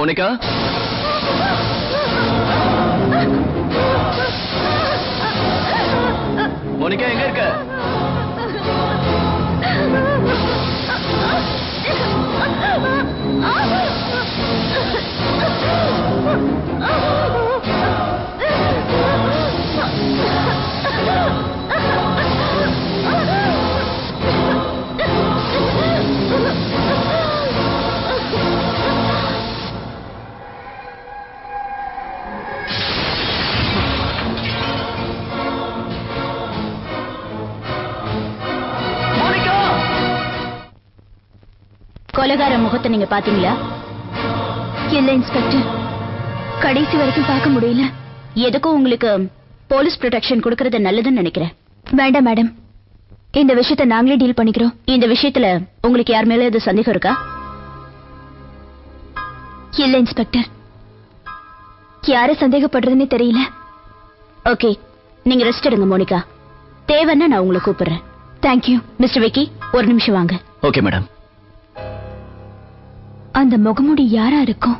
Speaker 4: மோனிகா மோனிகா எங்க இருக்க?
Speaker 3: கொலைகார முகத்தை நீங்க பாத்தீங்களா?
Speaker 1: இல்ல இன்ஸ்பெக்டர், கடைசி வரைக்கும் பார்க்க முடியல.
Speaker 3: எதுக்கும் உங்களுக்கு போலீஸ் ப்ரொடெக்ஷன் கொடுக்கறது நல்லதுன்னு நினைக்கிறேன்.
Speaker 1: வேண்டாம் மேடம், இந்த விஷயத்தை நாங்களே டீல் பண்ணிக்கிறோம்.
Speaker 3: இந்த விஷயத்துல உங்களுக்கு யார் மேல எது சந்தேகம் இருக்கா?
Speaker 1: இல்ல இன்ஸ்பெக்டர், யாரை சந்தேகப்படுறதுன்னு தெரியல.
Speaker 3: ஓகே, நீங்க ரெஸ்ட் எடுங்க மோனிகா. தேவைன்னா நான் உங்களை கூப்பிடுறேன்.
Speaker 1: தேங்க்யூ.
Speaker 3: மிஸ்டர் விக்கி, ஒரு நிமிஷம் வாங்க.
Speaker 4: Okay madam.
Speaker 1: அந்த முகமூடி யாரா இருக்கும்?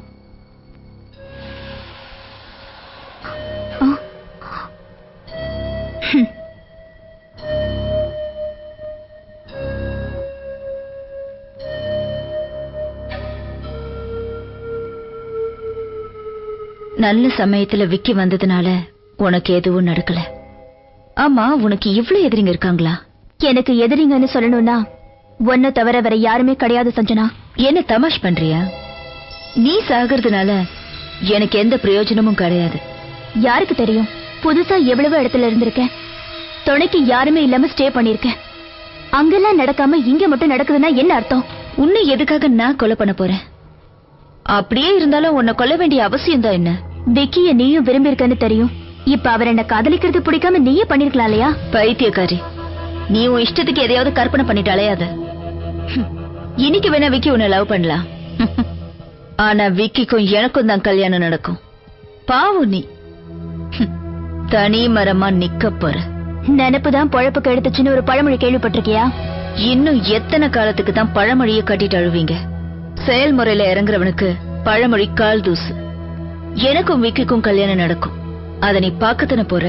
Speaker 1: நல்ல சமயத்துல விக்கி வந்ததுனால உனக்கு எதுவும் நடக்கல. ஆமா, உனக்கு இவ்வளவு எதிரிங்க இருக்காங்களா? எனக்கு எதிரிங்கன்னு சொல்லணும்னா ஒன்ன தவிர வேற யாருமே கிடையாது சஞ்சனா. என்ன தமாஷ் பண்றியா? நீ சாகிறதுனால எனக்கு எந்த பிரயோஜனமும் கிடையாது. யாருக்கு தெரியும், புதுசா எவ்வளவு இடத்துல இருந்திருக்கேன். துணைக்கு யாருமே இல்லாம ஸ்டே பண்ணிருக்கேன். அங்கெல்லாம் நடக்காம இங்க மட்டும் நடக்குதுன்னா என்ன அர்த்தம்? உன்னை எதுக்காக நான் கொலை பண்ண போறேன்? அப்படியே இருந்தாலும் உன்னை கொல்ல வேண்டிய அவசியம் தான் என்ன? விக்கிய நீயும் விரும்பி இருக்கன்னு தெரியும். இப்ப அவர் என்ன காதலிக்கிறது பிடிக்காம நீயே பண்ணிருக்கலாம் இல்லையா? பைத்தியக்காரி, நீ உன் இஷ்டத்துக்கு எதையாவது கற்பனை பண்ணிட்டாலே அது. இன்னைக்கு வேணா விக்கி உன்னை லவ் பண்ணலாம். ஆனா விக்கிக்கும் எனக்கும் தான் கல்யாணம் நடக்கும். பாவம் நீ தனி மரமா நிக்க போற. நினைப்புதான் பொழப்புக்கு எடுத்துச்சுன்னு ஒரு பழமொழி கேள்விப்பட்டிருக்கியா? இன்னும் எத்தனை காலத்துக்கு தான் பழமொழிய கட்டிட்டு அழுவீங்க? செயல்முறையில இறங்குறவனுக்கு பழமொழி கால் தூசு. எனக்கும் விக்கிக்கும் கல்யாணம் நடக்கும். அத நீ பாக்கத்தானே போற.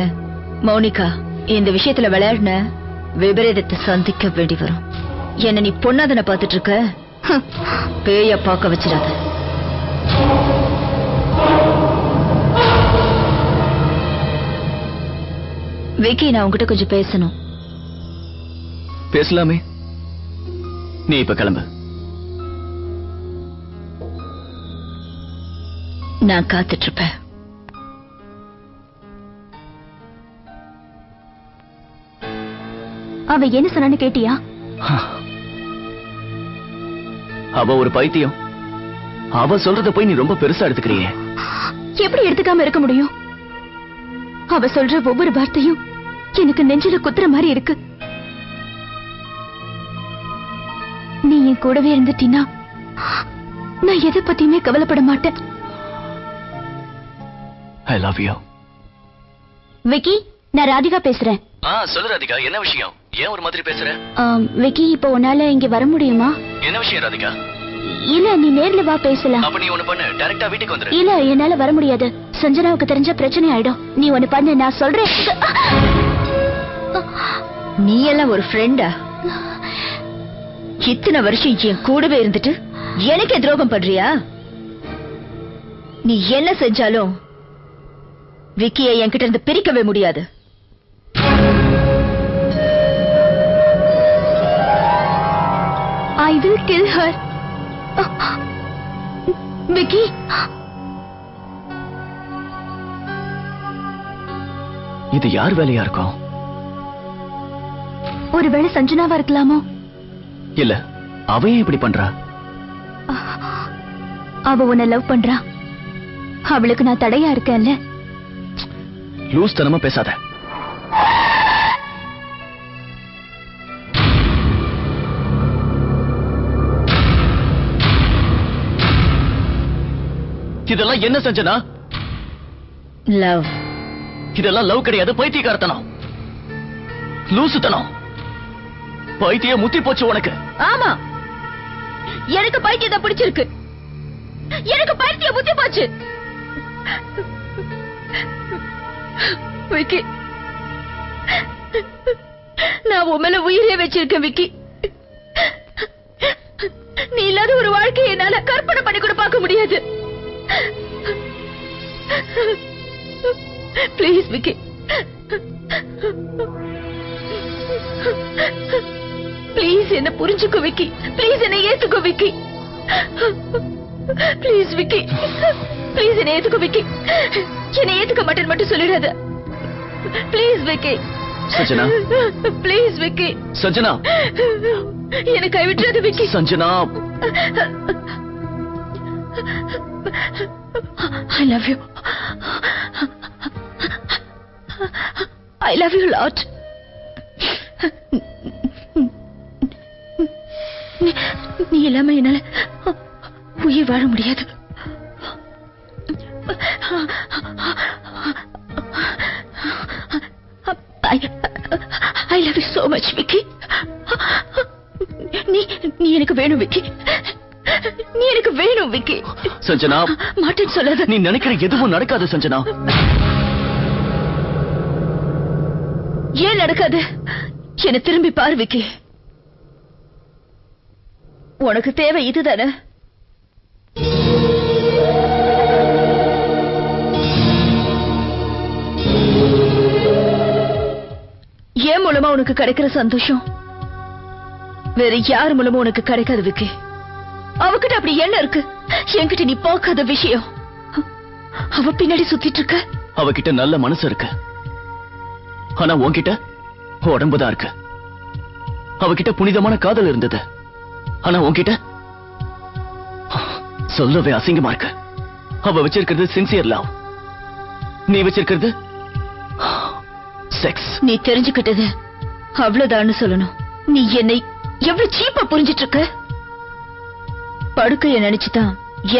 Speaker 1: மௌனிகா, இந்த விஷயத்துல விளையாடுன விபரீதத்தை சந்திக்க வேண்டி வரும். என்ன நீ பொண்ணாதன பாத்துட்டு இருக்க? பேய பாக்க வச்சிடாத. விக்கி, நான் உன்கிட்ட கொஞ்சம் பேசணும்.
Speaker 4: பேசலாமே. நீ இப்ப கிளம்பு.
Speaker 1: நான் காத்துட்டு இருப்பேன். அவ என்ன சொன்னான்னு கேட்டியா?
Speaker 4: அவ ஒரு பைத்தியம். அவ சொல்றத போய் நீ ரொம்ப பெருசா எடுத்துக்கிறியே.
Speaker 1: எப்படி எடுத்துக்காம இருக்க முடியும்? அவ சொல்ற ஒவ்வொரு வார்த்தையும் எனக்கு நெஞ்சில குத்துற மாதிரி இருக்கு. நீ என் கூடவே இருந்துட்டீன்னா நான் எதை பத்தியுமே கவலைப்பட மாட்டேன்.
Speaker 4: I love you.
Speaker 3: விக்கி, நான் ராதிகா பேசுறேன்.
Speaker 4: சொல்லு ராதிகா, என்ன விஷயம்? ஏன் ஒரு மாதிரி பேசுற?
Speaker 3: விக்கி, இப்ப உன்னால இங்க வர முடியுமா?
Speaker 4: என்ன விஷயம் ராதிகா?
Speaker 3: இல்ல, நீ நேர்ல வா பேசலாம்.
Speaker 4: அப்ப நீ ஒண்ணு பண்ணு, டைரக்டா வீட்டுக்கு வந்துரு.
Speaker 3: இல்ல, என்னால வர முடியாது. சஞ்சனாவுக்கு தெரிஞ்ச பிரச்சனை ஆயிடும். நீ ஒண்ணு பண்ணு, நான் சொல்றேன்.
Speaker 1: நீ எல்லாம் ஒரு ஃப்ரெண்டா? இத்தனை வருஷம் என் கூடவே இருந்துட்டு எனக்கு துரோகம் பண்றியா? நீ என்ன செஞ்சாலும் விக்கியை என்கிட்ட இருந்து பிரிக்கவே முடியாது. I will kill her. Vicky,
Speaker 4: இது யார் வேலையா இருக்கும்?
Speaker 1: ஒருவேளை சஞ்சனாவா இருக்கலாமோ?
Speaker 4: இல்ல, அவ ஏன் இப்படி பண்றா?
Speaker 1: அவ உன்னை லவ் பண்றா. அவளுக்கு நான் தடையா இருக்கேன்ல.
Speaker 4: லூஸ் தனமா பேசாத. இதெல்லாம் என்ன செஞ்சனா?
Speaker 1: லவ்.
Speaker 4: இதெல்லாம் லவ் கிடையாது, பைத்தியக்காரத்தனம், லூசுத்தனம். பைத்தியம் முத்தி போச்சு உனக்கு.
Speaker 1: ஆமா, எனக்கு பைத்தியத்தை பிடிச்சிருக்கு. எனக்கு பைத்திய புத்தி போச்சு. விக்கி, நான் உன் மேல உயிரே வச்சிருக்கேன் விக்கி. நீ இல்லாத ஒரு வாழ்க்கையை என்னால கற்பனை பண்ணி கூட பார்க்க முடியாது. பிளீஸ் விக்கி, பிளீஸ் என்ன புரிஞ்சுக்கோ விக்கி. பிளீஸ் என்ன ஏத்துக்கோ விக்கி. பிளீஸ் விக்கி, பிளீஸ் என்ன ஏத்துக்கோ விக்கி. என்ன ஏத்துக்க மாட்டேன்னு மட்டும் சொல்லிடாத. பிளீஸ் விக்கி.
Speaker 4: சஞ்சனா,
Speaker 1: பிளீஸ் விக்கி.
Speaker 4: சஞ்சனா,
Speaker 1: என்ன கைவிட்டுறாத Vicky.
Speaker 4: Sanjana,
Speaker 1: I love you. I love you a lot. நீ இல்லாம என்னால உயிர் வாழ முடியாது. I love you so much, Vicky. நீ எனக்கு வேணும் விக்கி. நீ எனக்கு வேணும் விக்கி.
Speaker 4: சஞ்சனா,
Speaker 1: மாட்டேன்னு சொல்லாத.
Speaker 4: நீ நினைக்கிற எதுவும் நடக்காது சஞ்சனா.
Speaker 1: ஏன் நடக்காது? என்ன திரும்பி பாரு விக்கி. உனக்கு தேவை இதுதானே? ஏன் மூலமா உனக்கு கிடைக்கிற சந்தோஷம் வேற யார் மூலமா உனக்கு கிடைக்காது விக்கி. அவகிட்ட அப்படி என்ன இருக்கு என்கிட்ட நீ பார்க்காத விஷயம்? அவ பின்னாடி சுத்திட்டு இருக்க.
Speaker 4: அவகிட்ட நல்ல மனசு இருக்கு, ஆனா உன்கிட்ட உடம்புதான் இருக்கு. அவகிட்ட புனிதமான காதல் இருந்தது, ஆனா உன்கிட்ட சொல்லவே அசிங்கமா இருக்கு. அவ வச்சிருக்கிறது சின்சியர் லவ், நீ வச்சிருக்கிறது செக்ஸ்.
Speaker 1: நீ தெரிஞ்சுக்கிட்டது அவ்வளவுதான்னு சொல்லணும். நீ என்னை எவ்வளவு சீப்பா புரிஞ்சிட்டு இருக்க. படுக்கைய நினைச்சுதான்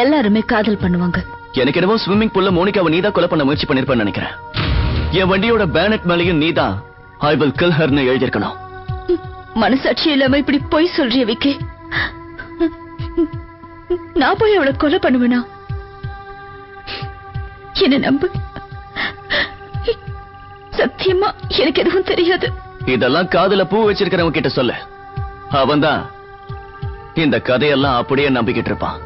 Speaker 1: எல்லாருமே காதல் பண்ணுவாங்க.
Speaker 4: எனக்கு என்னவோ ஸ்விம்மிங் பூல்ல மோனிகாவை நீதான் கொலை பண்ண முயற்சி பண்ணிருப்பேன்னு நினைக்கிறேன். என் வண்டியோட பேனட் மேலையும் நீதான் ஐ வில் கில் ஹர்னு எழுதியிருக்கணும்.
Speaker 1: மனசாட்சி இல்லாம இப்படி போய் சொல்றிய விக்கி. நான் போய் அவளை கொலை பண்ணுவேனா? என்ன நம்பு, சத்தியமா எனக்கு எதுவும் தெரியாது.
Speaker 4: இதெல்லாம் காதுல பூ வச்சிருக்கிறவங்க கிட்ட சொல்ல. அவன்தான் இந்த கதையெல்லாம் அப்படியே நம்பிக்கிட்டு இருப்பான்.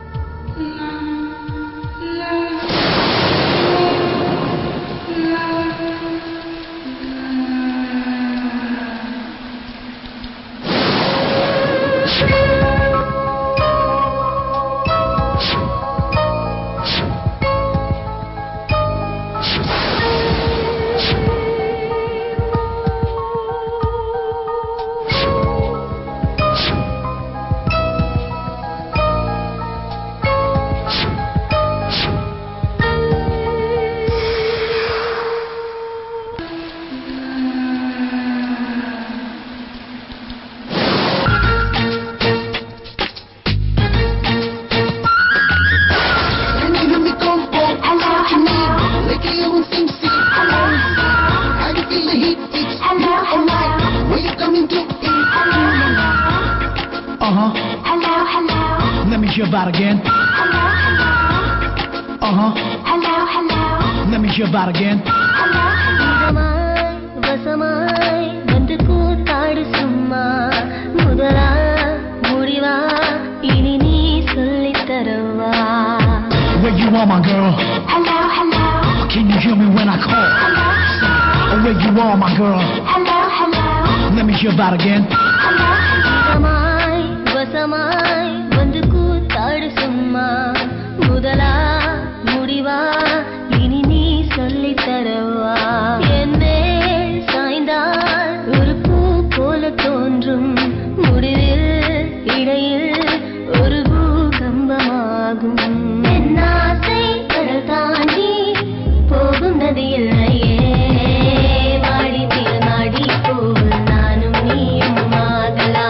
Speaker 3: வாடி நாடி போல் நானும் நீயும் ஆகலாம்.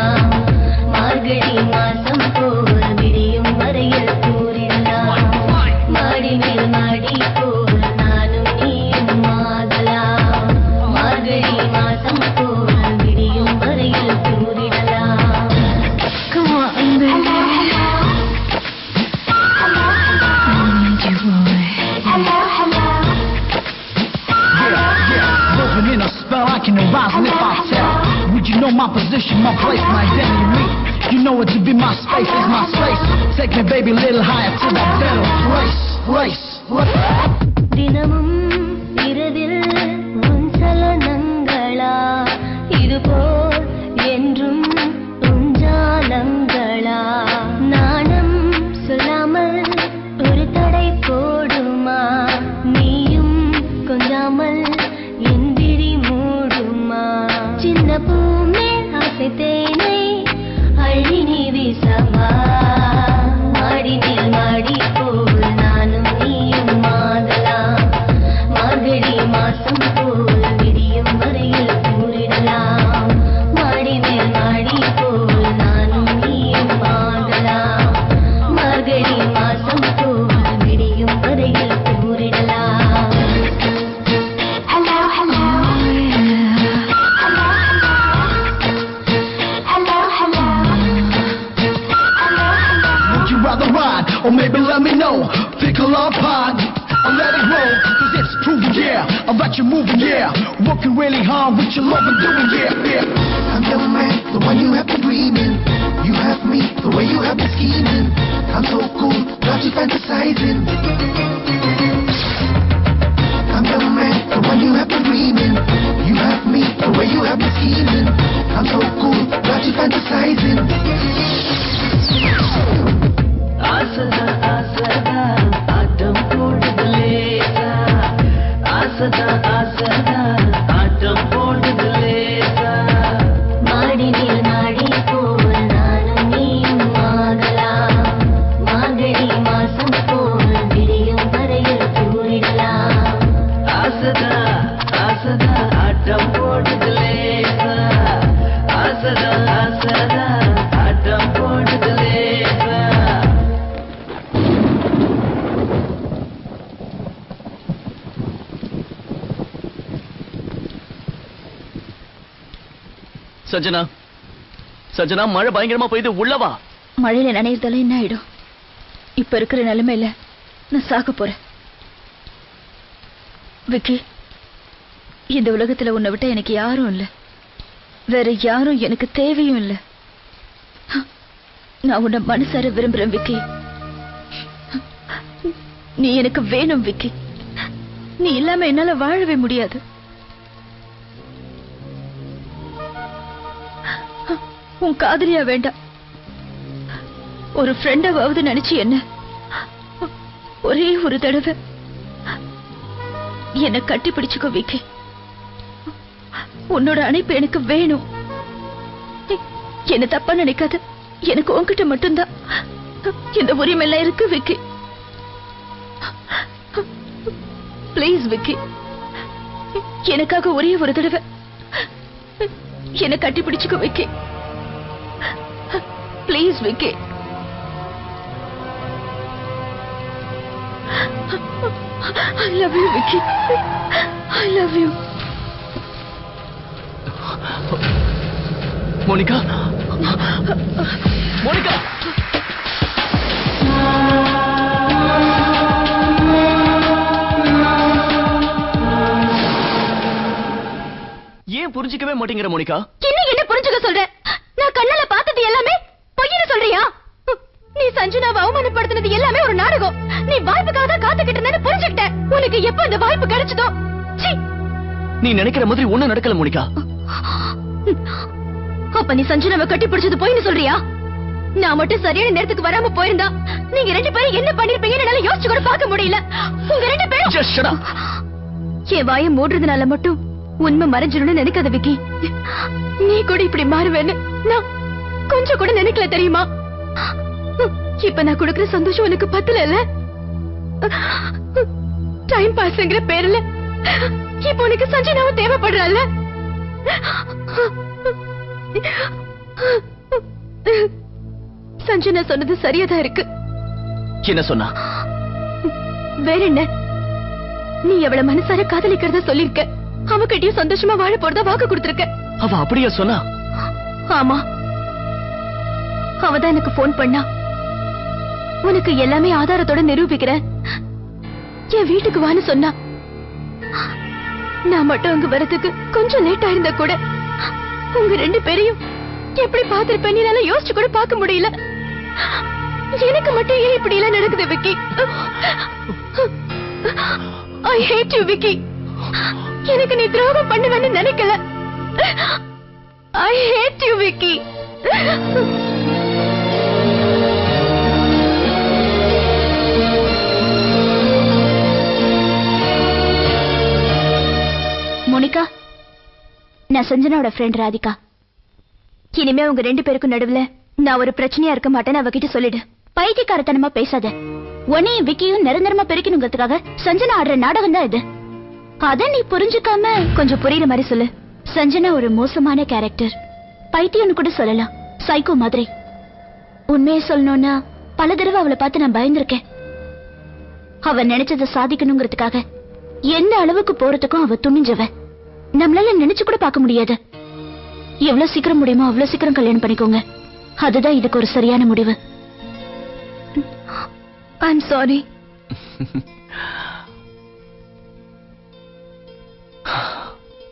Speaker 8: position, my place, my identity. You know it to be my space, it's my space. Take me, baby, a little higher to that better place, place.
Speaker 9: தினமும் இரவில் உன் சலனங்களா இதுபோல் என்றும் உஞ்சாலங்களா நாணம் சொல்லாமல் ஒரு தடை போடுமா நீயும் கொஞ்சாமல் என் விழி மூடுமா சின்ன பூமே அசைத்தேனை அள்ளி நீ வீசவா மாடி மேல் மாடி போல் நானும் நீயும் மாதலாம் மார்கழி மாசம் போல் விடியும் வரையில் கூறிடலாம் மாடி மேல் மாடி போல் நானும் நீயும் மாதலாம் மார்கழி மாசம் போல் விடியும் வரையில் கூறிடலாம். Hello, hello. Hello, hello.
Speaker 8: Would you rather ride, or maybe let me know? Pick a love pod, or let it roll. Cause it's proven, yeah. I'll let you moving, yeah. Working really hard with your love and doing, yeah, yeah. I'm your man, the one you have been dreaming. You have me, the way you have been scheming. I'm so cool, got you fantasizing. I'm your man, the one you have been dreaming. You have me, the way you have been scheming. I'm so cool, got you fantasizing.
Speaker 10: ஆசதா ஆசதா ஆட்டம் போடுது லேசா ஆசதா ஆசதா ஆட்டம் போடுது லேசா
Speaker 9: மாடி மேல் மாடி போல் நானும் நீயும் ஆகலாம் மார்கழி மாசம் போல் விடியும் வரையில் கூறிடலாம்.
Speaker 10: ஆசதா ஆசதா ஆட்டம் போடுது லேசா ஆசதா ஆசதா ஆட்டம் போடுது லேசா.
Speaker 4: சஜனா சஜனா மழை பயங்கரமா போயிது உள்ளவா.
Speaker 1: மழையில நனையறதால என்ன ஆயிடும்? இப்ப இருக்கிற நிலைமையில நான் சாக போறேன். விக்கி, இந்த உலகத்துல உன்னை விட்ட எனக்கு யாரும் இல்ல, வேற யாரும் எனக்கு தேவையும் இல்ல. நான் உன்னை மனசார விரும்புறேன் விக்கி. நீ எனக்கு வேணும் விக்கி. நீ இல்லாம என்னால வாழவே முடியாது. உன் காதலியா வேண்டாம், ஒரு ஃப்ரெண்டாவது நினைச்சு என்ன ஒரே ஒரு தடவை என்ன கட்டி பிடிச்சுக்கோ விக்கி. உன்னோட அணைப்பு எனக்கு வேணும். என்ன தப்பா நினைக்காத, எனக்கு உன்கிட்ட மட்டும்தான் இந்த உரிமை எல்லாம் இருக்கு விக்கி. பிளீஸ் விக்கி, எனக்காக ஒரே ஒரு தடவை என்ன கட்டி பிடிச்சுக்கோ Vicky. Please, Vicky. I love you, Vicky. I love you.
Speaker 4: Monika, Monika. ஏன் புரிஞ்சிக்கவே மாட்டேங்கிற மோனிகா?
Speaker 3: என்ன புரிஞ்சுக்க சொல்ற? நான் கண்ணால பார்த்தது எல்லாமே பொய்ன்னு சொல்றியா? நீ சஞ்சனாவை அவமானப்படுத்தினது எல்லாமே ஒரு நாடகம். நீ வாய்ப்புக்காக தான் காத்துக்கிட்டு இருந்தேன்னு புரிஞ்சுக்கிட்ட. உனக்கு எப்ப அந்த வாய்ப்பு கிடைச்சதோ?
Speaker 4: நீ நினைக்கிற மாதிரி ஒண்ணும் நடக்கல மோனிகா.
Speaker 3: அப்ப நீ சஞ்சனாவை கட்டி பிடிச்சது பொய்ன்னு சொல்றியா? நான் மட்டும் சரியான நேரத்துக்கு வராம போயிருந்தா நீங்க ரெண்டு பேரும் என்ன பண்ணிருப்பீங்கன்னு என்னால யோசிச்சு கூட பார்க்க முடியல. உங்க ரெண்டு பேரும்
Speaker 4: Just shut up.
Speaker 3: என் வாயை மூடுறதுனால மட்டும் உண்மை மறைஞ்சிரும்னு நினைக்காத விக்கி. நீ கூட இப்படி மாறுவேன்னு நான் கொஞ்சம் கூட நினைக்கல தெரியுமா? இப்ப நான் கொடுக்கிற சந்தோஷம் உனக்கு பத்தல இல்ல? டைம் பாஸ்ங்கிற பேர்ல இப்ப உனக்கு சஞ்சனாவும் தேவைப்படுறாள். சஞ்சனா சொன்னது சரியாதான் இருக்கு.
Speaker 4: என்ன சொன்னா?
Speaker 3: வேற என்ன, நீ எவள மனசார காதலிக்கிறத சொல்லிருக்க. அவகிட்டயும் சந்தோஷமா வாழ போறதா வாக்கு கொடுத்திருக்க.
Speaker 4: அவ அப்படியே சொன்னா?
Speaker 3: ஆமா, அவதான் எனக்கு போன் பண்ணா. உனக்கு எல்லாமே ஆதாரத்தோட நிரூபிக்கிறேன், என் வீட்டுக்கு வான்னு சொன்னா. நான் மட்டும் அங்க வரதுக்கு கொஞ்சம் லேட் ஆயிருந்தா கூட உங்க ரெண்டு பேரையும்
Speaker 1: எப்படி பார்த்திருப்பேன் என்னால யோசிச்சு கூட பார்க்க முடியல. எனக்கு மட்டும் ஏன் இப்படி எல்லாம் நடக்குது Vicky? I hate you Vicky. எனக்கு நீ துரோகம் பண்ணுவேன்னு நினைக்கல. I hate you Vicky.
Speaker 3: Monica, நான் சஞ்சனாவோட ஃப்ரெண்ட் ராதிகா. இனிமே உங்க 2 பேருக்கும் நடுவுல நான் ஒரு பிரச்சனையா இருக்க மாட்டேன்னு அவகிட்ட சொல்லிடு. பைத்தியக்காரத்தனமா பேசாத. உன்னையும் விக்கியும் நிரந்தரமா பெருக்கணுங்கிறதுக்காக சஞ்சனா ஆடுற நாடகம் தான் இது. அத நீ புரிஞ்சுக்காம கொஞ்சம் புரியுற மாதிரி சொல்லு. சஞ்சனா ஒரு மோசமான கேரக்டர். பைத்தியம்னு கூட சொல்லலாம். சைக்கோ மாதிரி. உண்மையை சொல்லணும்னா பல தடவை அவளை பார்த்து நான் பயந்துருக்கேன். அவ நினைச்சதை சாதிக்கணுங்கிறதுக்காக எந்த அளவுக்கு போறதுக்கும் அவ துணிஞ்சவ. நம்மளால நினைச்சு கூட பார்க்க முடியாது. எவ்வளவு சீக்கிரம் முடியுமோ அவ்வளவு சீக்கிரம் கல்யாணம் பண்ணிக்கோங்க. அதுதான் இதுக்கு ஒரு சரியான முடிவு.
Speaker 1: I'm sorry.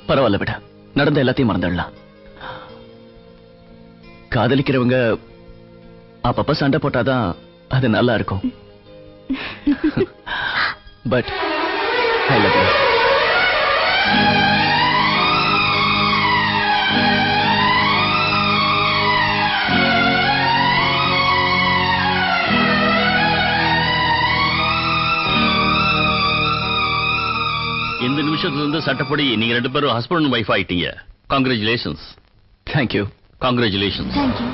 Speaker 4: பரவாயில்ல விட, நடந்த எல்லாத்தையும் மறந்துடலாம். காதலிக்கிறவங்க அப்பப்ப சண்டை போட்டாதான் அது நல்லா இருக்கும். But I love you.
Speaker 5: இந்த நிமிஷத்துல இருந்து சட்டப்படி நீங்க 2 பேரும் ஹஸ்பண்ட் அண்ட் வைஃப் ஆயிட்டீங்க. காங்கிராச்சுலேஷன்ஸ்.
Speaker 4: தேங்க்யூ.
Speaker 5: காங்கிராச்சுலேஷன்ஸ்.
Speaker 3: தேங்க்யூ.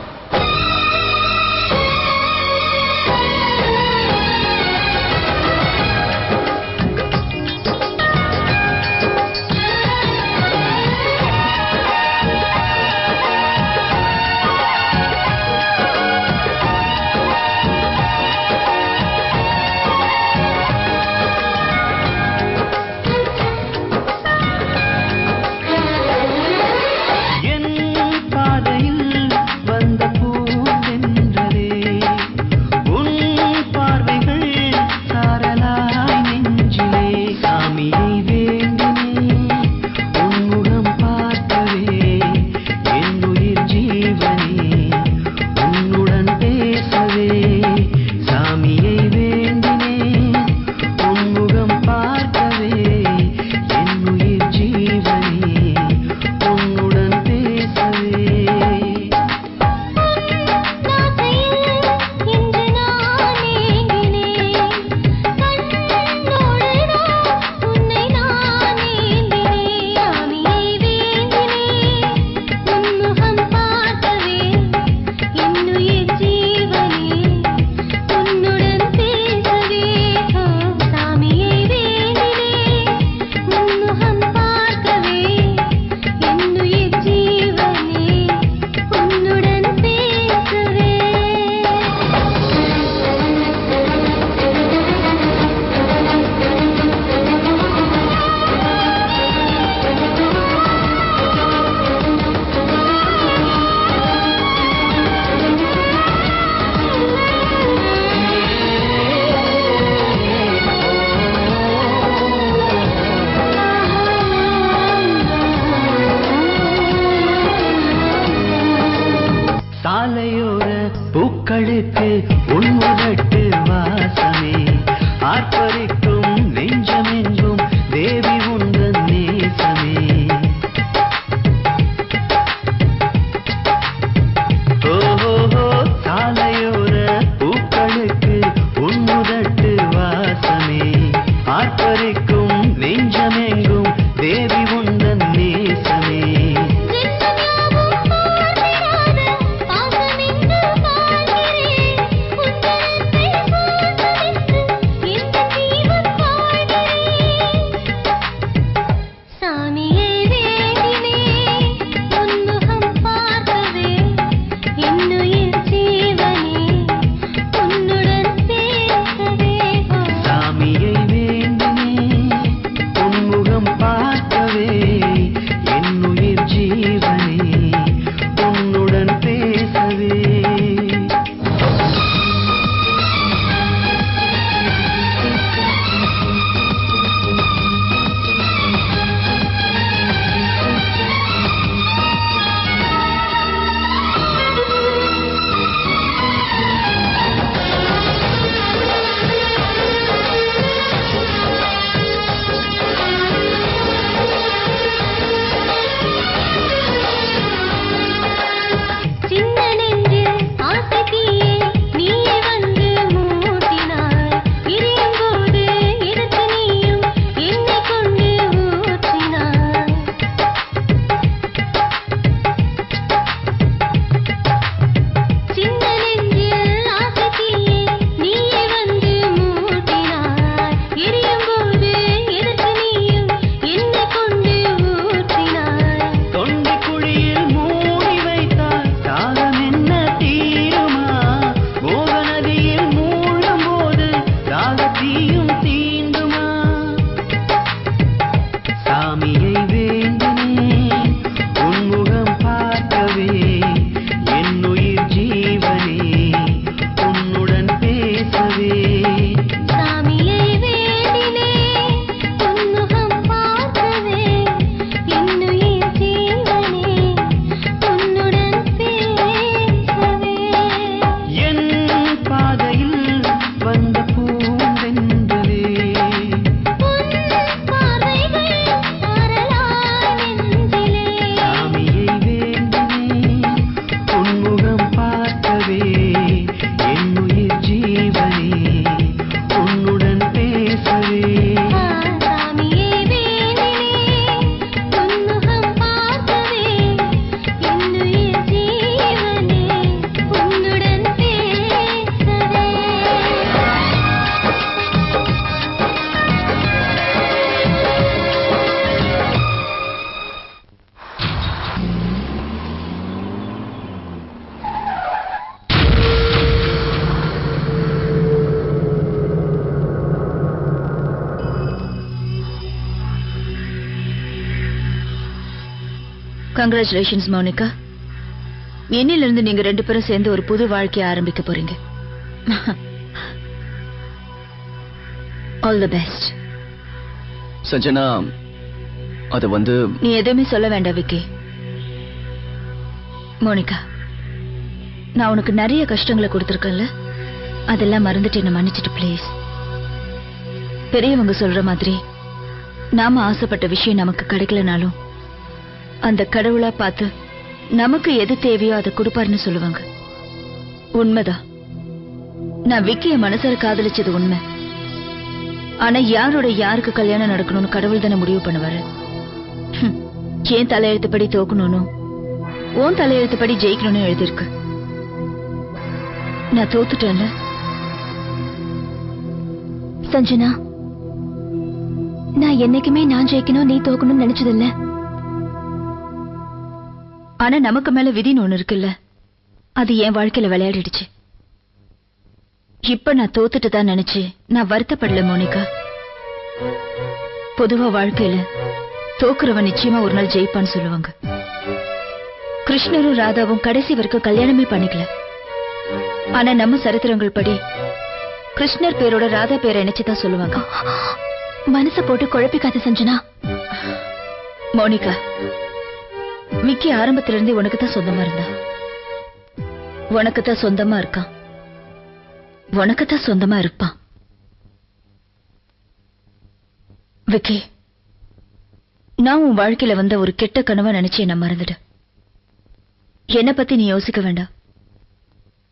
Speaker 10: பூக்களுக்கு உன்முதட்டு வாசமே ஆர்ப்பரிக்கும் நெஞ்சமெங்கும் தேவி உந்தன் நேசமே. ஓஹோ சாலையோர பூக்களுக்கு உன்முதட்டு வாசமே ஆர்ப்பரிக்கும் நெஞ்சமெங்கும் தேவி உந்தன் நேசமே.
Speaker 1: Congratulations Monica. இன்னிலிருந்து நீங்க 2 பேரும் சேர்ந்து ஒரு புது வாழ்க்கையை ஆரம்பிக்க போறீங்க. All the best.
Speaker 4: சஞ்சனா, அது வந்து
Speaker 1: நீ எதுவுமே சொல்ல வேண்டாம் விக்கி. மோனிகா, நான் உனக்கு நிறைய கஷ்டங்களை கொடுத்திருக்கேன்ல, அதெல்லாம் மறந்துட்டு என்ன மன்னிச்சிட்டு ப்ளீஸ். பெரியவங்க சொல்ற மாதிரி நாம ஆசைப்பட்ட விஷயம் நமக்கு கிடைக்கலனாலும் அந்த கடவுளா பார்த்து நமக்கு எது தேவையோ அதை கொடுப்பாருன்னு சொல்லுவாங்க. உண்மைதான். நான் விக்கிய மனசார காதலிச்சது உண்மை. ஆனா யாரோட யாருக்கு கல்யாணம் நடக்கணும்னு கடவுள் தானே முடிவு பண்ணுவாரு. ஏன் தலையெழுத்துப்படி தோக்கணும்னு, உன் தலையெழுத்துப்படி ஜெயிக்கணும்னு எழுதியிருக்கு. நான் தோத்துட்டேன்ல.
Speaker 3: சஞ்சனா, நான் என்னைக்குமே நான் ஜெயிக்கணும் நீ தோக்கணும்னு நினைச்சதில்ல.
Speaker 1: ஆனா நமக்கு மேல விதின்னு ஒண்ணு இருக்குல்ல, அது என் வாழ்க்கையில விளையாடிடுச்சு. இப்ப நான் தோத்துட்டு தான் நினைச்சு நான் வருத்தப்படல மோனிகா. பொதுவா வாழ்க்கையில தோக்குறவன் நிச்சயமா ஒரு நாள் ஜெயிப்பான்னு சொல்லுவாங்க. கிருஷ்ணரும் ராதாவும் கடைசி வரைக்கும் கல்யாணமே பண்ணிக்கல. ஆனா நம்ம சரித்திரங்கள் படி கிருஷ்ணர் பேரோட ராதா பேரை இணைச்சுதான் சொல்லுவாங்க.
Speaker 3: மனச போட்டு குழப்பிக்காத சஞ்சனா.
Speaker 1: மோனிகா, விக்கி ஆரம்பத்துல இருந்தே உனக்கு தான் சொந்தமா இருந்தா, உனக்கு தான் சொந்தமா இருக்கான், உனக்கு தான் சொந்தமா இருப்பான். விக்கி, நான் உன் வாழ்க்கையில வந்த ஒரு கெட்ட கனவா நினைச்சு என்ன மறந்துடு. என்ன பத்தி நீ யோசிக்க வேண்டாம்.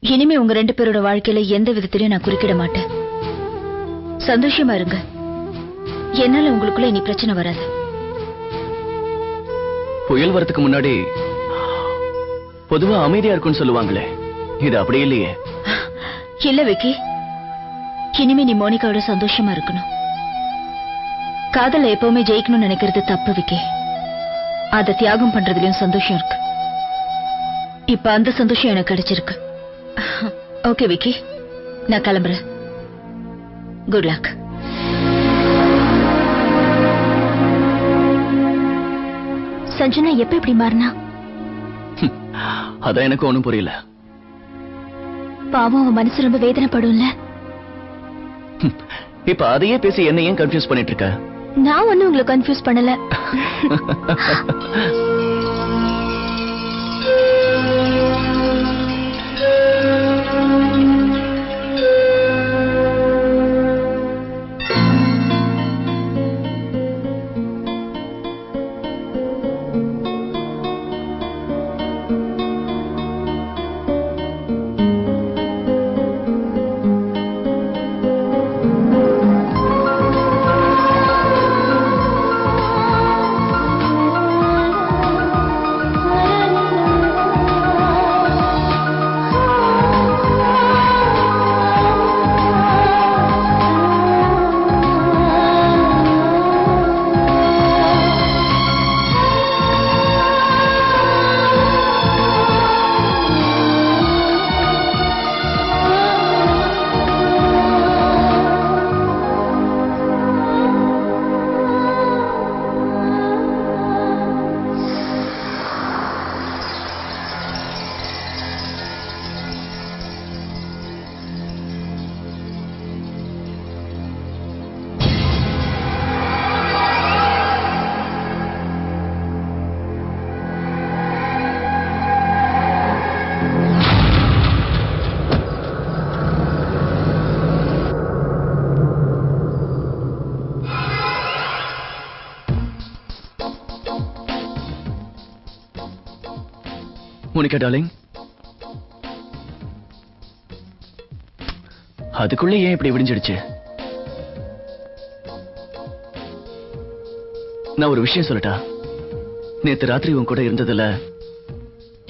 Speaker 1: இனிமே உங்க 2 பேரோட வாழ்க்கையில எந்த விதத்திலையும் நான் குறுக்கிட மாட்டேன். சந்தோஷமா இருங்க. என்னால உங்களுக்குள்ள இனி பிரச்சனை வராது.
Speaker 4: புயல் வரதுக்கு முன்னாடி பொதுவா அமைதியா இருக்கும்னு சொல்லுவாங்களே, இது அப்படி இல்லையே.
Speaker 1: இல்ல விக்கி, இனிமே நீ மோனிகாவோட சந்தோஷமா இருக்கணும். காதல எப்பவுமே ஜெயிக்கணும்னு நினைக்கிறது தப்பு விக்கி. அதை தியாகம் பண்றதுலயும் சந்தோஷம் இருக்கு. இப்ப அந்த சந்தோஷம் எனக்கு கிடைச்சிருக்கு. ஓகே விக்கி, நான் கிளம்புறேன். Good luck.
Speaker 3: சஞ்சனா எப்ப இப்படி மாறினா?
Speaker 4: அதான் எனக்கு ஒண்ணும் புரியல.
Speaker 3: பாவம், அவன் மனசு ரொம்ப வேதனைப்படும்ல.
Speaker 4: இப்ப அதையே பேசி என்ன ஏன் கன்ஃபியூஸ் பண்ணிட்டு இருக்க?
Speaker 3: நான் ஒண்ணும் உங்களை கன்ஃபியூஸ் பண்ணல.
Speaker 4: மோனிகா டார்லிங், அதுக்குள்ள ஏன் இப்படி விடிஞ்சிடுச்சு? நான் ஒரு விஷயம் சொல்லட்டா? நேத்து ராத்திரி உன் கூட இருந்ததுல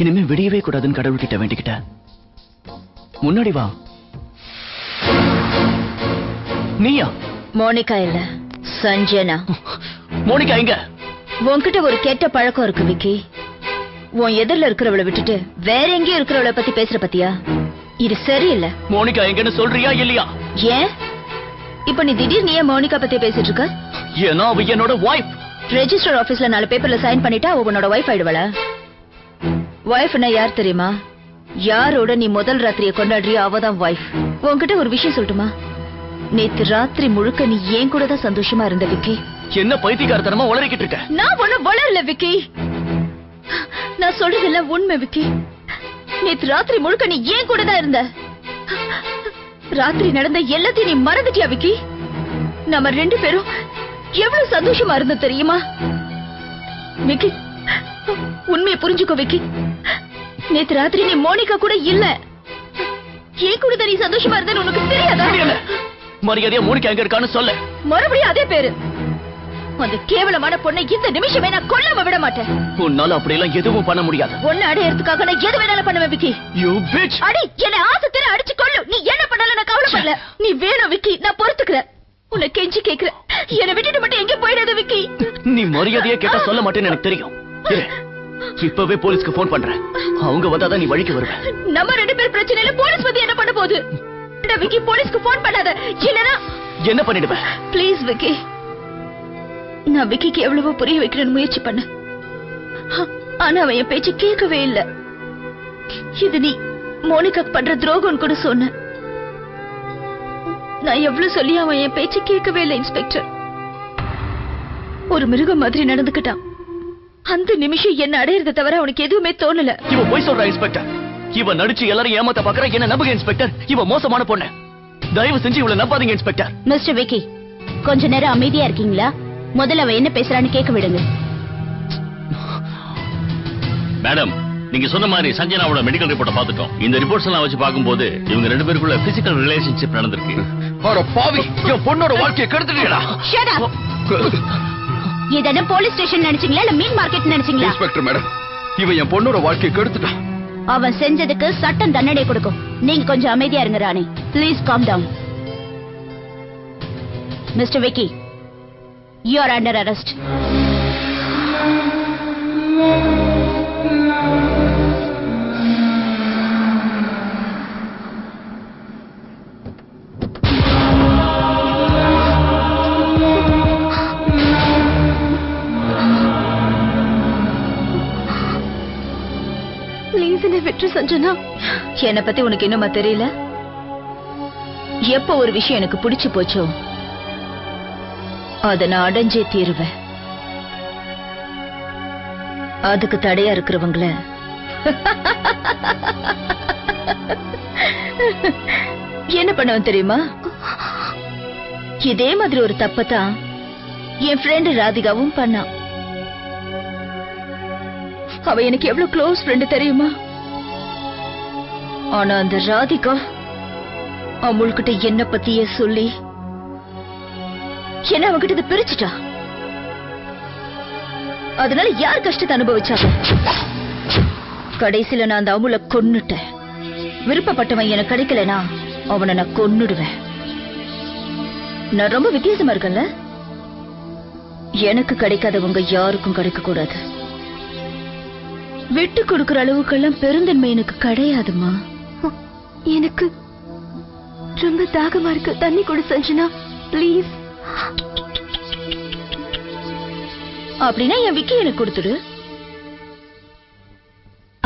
Speaker 4: இனிமே விடியவே கூடாதுன்னு கடவுள்கிட்ட வேண்டிக்கிட்டேன். முன்னாடி வா. நீயா?
Speaker 1: மோனிகா இல்ல, சஞ்சனா.
Speaker 4: மோனிகா எங்க?
Speaker 1: உன்கிட்ட ஒரு கெட்ட பழக்கம் இருக்கு விக்கி. உன் எதிரில இருக்கிறவளை விட்டுட்டு வேற எங்கேயும் இருக்கிறவளை பத்தி பேசுற பத்தியா? இது சரியில்லை.
Speaker 4: மோனிகா எங்கன்னு சொல்றியா இல்லையா?
Speaker 1: ஏன் இப்ப நீ திடீர்னு ஏன் மோனிகா பத்தி பேசிட்டு இருக்க?
Speaker 4: ஏன்னா அவ என்னோட வைஃப்.
Speaker 1: ரெஜிஸ்டர் ஆபீஸ்ல 4 பேப்பர்ல சைன் பண்ணிட்டா உன்னோட வைஃப் ஆயிடுவளா? வைஃப்னா யார் தெரியுமா? யாரோட நீ முதல் ராத்திரியை கொண்டாடுறியோ அவதான் வைஃப். உன்கிட்ட ஒரு விஷயம் சொல்லட்டுமா? நேத்து ராத்திரி முழுக்க நீ ஏன் கூட தான் சந்தோஷமா இருந்த விக்கி.
Speaker 4: என்ன பைத்தியக்காரத்தனமா உளறிக்கிட்டு இருக்க?
Speaker 1: நான் ஒண்ணு வளரல விக்கி. நான் சொல்றதெல்லாம் உண்மை விக்கி. நேத்து ராத்திரி முழுக்க நீ ஏன் கூட தான் இருந்த. ராத்திரி நடந்த எல்லாத்தையும் நீ மறந்துட்டியா விக்கி? நம்ம 2 பேரும் எவ்வளவு சந்தோஷமா இருந்தோம் தெரியுமா விக்கி? உண்மையை புரிஞ்சுக்கோ விக்கி. நேத்து ராத்திரி நீ மோனிகா கூட இல்ல. ஏன் கூட நீ சந்தோஷமா இருந்தேன்னு உனக்கு தெரியாதா?
Speaker 4: மரியாதையா மோனிகா எங்க இருக்கான்னு சொல்ல.
Speaker 1: மறுபடியும் அதே பேரு. அந்த கேவலமான பொண்ணை இந்த நிமிஷமே நான் கொல்லாம விட மாட்டேன்.
Speaker 4: உன்னால அப்படியெல்லாம் எதுவும் பண்ண முடியாது.
Speaker 1: ஒன்னு அடையறதுக்காக நான் எது வேணாலும் பண்ணுவேன் விக்கி.
Speaker 4: You bitch!
Speaker 1: அடி என்ன ஆசத்திர அடிச்சு கொல்லு. நீ என்ன பண்ணாலும் நான் கவலைப்படல. நீ வேணும் விக்கி, நான் பொறுத்துக்கிறேன். உன்னை கெஞ்சி கேக்குறேன், என்னை விட்டுட்டு மட்டும் எங்க போயிடாத விக்கி.
Speaker 4: நீ மரியாதையா கேட்டா சொல்ல மாட்டேன்னு எனக்கு தெரியும். இப்பவே போலீஸ்க்கு போன் பண்றேன். அவங்க வந்தாதான் நீ வழிக்கு வருவ.
Speaker 1: நம்ம 2 பேர் பிரச்சனையில போலீஸ் வந்து என்ன பண்ண போகுது? விக்கி, போலீஸ்க்கு போன் பண்ணாத. இல்லனா
Speaker 4: என்ன பண்ணிடுவேன்?
Speaker 1: ப்ளீஸ் விக்கி. நான் விக்கிக்கு எவ்வளவோ புரிய வைக்கிறேன்னு முயற்சி பண்ண. ஆனா அவன் என் பேச்சு கேட்கவே இல்ல. இது நீ மோனிகா பண்ற துரோகம் கூட சொன்ன. நான் எவ்வளவு சொல்லி அவன் என் பேச்சு கேட்கவே இல்லை இன்ஸ்பெக்டர். ஒரு மிருகம் மாதிரி நடந்துக்கிட்டான். அந்த நிமிஷம் என்ன அடையறத தவிர அவனுக்கு எதுவுமே தோணல.
Speaker 4: இவ போய் சொல்றா இன்ஸ்பெக்டர். இவ நடிச்சு எல்லாரும் ஏமாத்த பாக்குற. என்ன நம்புங்க இன்ஸ்பெக்டர். இவ மோசமான பொண்ணு. தயவு செஞ்சு இவளை நம்பாதீங்க இன்ஸ்பெக்டர்.
Speaker 3: மிஸ்டர் விக்கி, கொஞ்ச நேரம் அமைதியா இருக்கீங்களா? முதல்ல அவ என்ன பேசுறான்னு கேட்க விடுங்க.
Speaker 5: மேடம், நீங்க சொன்ன மாதிரி சஞ்சனாவோட மெடிக்கல் ரிப்போர்ட்டை பார்த்துட்டோம். இந்த ரிப்போர்ட்ஸ் எல்லாம் வச்சு பார்க்கும்போது இவங்க 2 பேருக்குள்ள பிசிக்கல் ரிலேஷன்ஷிப் நடந்திருக்கு.
Speaker 4: அட பாவி, என் பொண்ணோட வாழ்க்கையை கெடுத்துட்டீடா.
Speaker 3: Shut up. இதென்ன போலீஸ் ஸ்டேஷன் நினைச்சீங்களா இல்ல மீன் மார்க்கெட் நினைச்சீங்களா?
Speaker 6: இன்ஸ்பெக்டர் மேடம், இவன் என் பொண்ணோட வாழ்க்கையை கெடுத்துட்டான்.
Speaker 3: அவன் செஞ்சதுக்கு சட்டம் தண்டனை கொடுக்கும். நீங்க கொஞ்சம் அமைதியா இருங்க Rani. Please calm down. Mister Vicky, you are under arrest.
Speaker 1: Please என்ன விட்டு சஞ்சனா. என்னை பத்தி உனக்கு இன்னுமா தெரியல? எப்ப ஒரு விஷயம் எனக்கு பிடிச்சு போச்சோ அத நான் அடைஞ்சே தீருவேன். அதுக்கு தடையா இருக்கிறவங்கள என்ன பண்ணுவேன் தெரியுமா? இதே மாதிரி ஒரு தப்பத்தான் என் ஃப்ரெண்ட் ராதிகாவும் பண்ணா. அவ எனக்கு எவ்வளவு க்ளோஸ் ஃப்ரெண்ட் தெரியுமா? ஆனா அந்த ராதிகா அமுல்கிட்ட என்ன பத்தியே சொல்லி என்ன அவகிட்ட பிரிச்சுட்டா. அதனால யார் கஷ்டத்தை அனுபவிச்சாங்க? கடைசியில நான் அந்த அமுல கொன்னுட்டேன். விருப்பப்பட்டவன் எனக்கு கிடைக்கலனா அவனை நான் கொன்னுடுவேன். நான் ரொம்ப வித்தியாசமா இருக்கேன்ல. எனக்கு கிடைக்காதவங்க யாருக்கும் கிடைக்க கூடாது. விட்டு கொடுக்கிற அளவுக்கெல்லாம் பெருந்தன்மை எனக்கு கிடையாதுமா. எனக்கு ரொம்ப தாகமா இருக்கு, தண்ணி கொடு சஞ்சனா ப்ளீஸ். அப்படின்னா என் விக்கி எனக்கு கொடுத்துடு.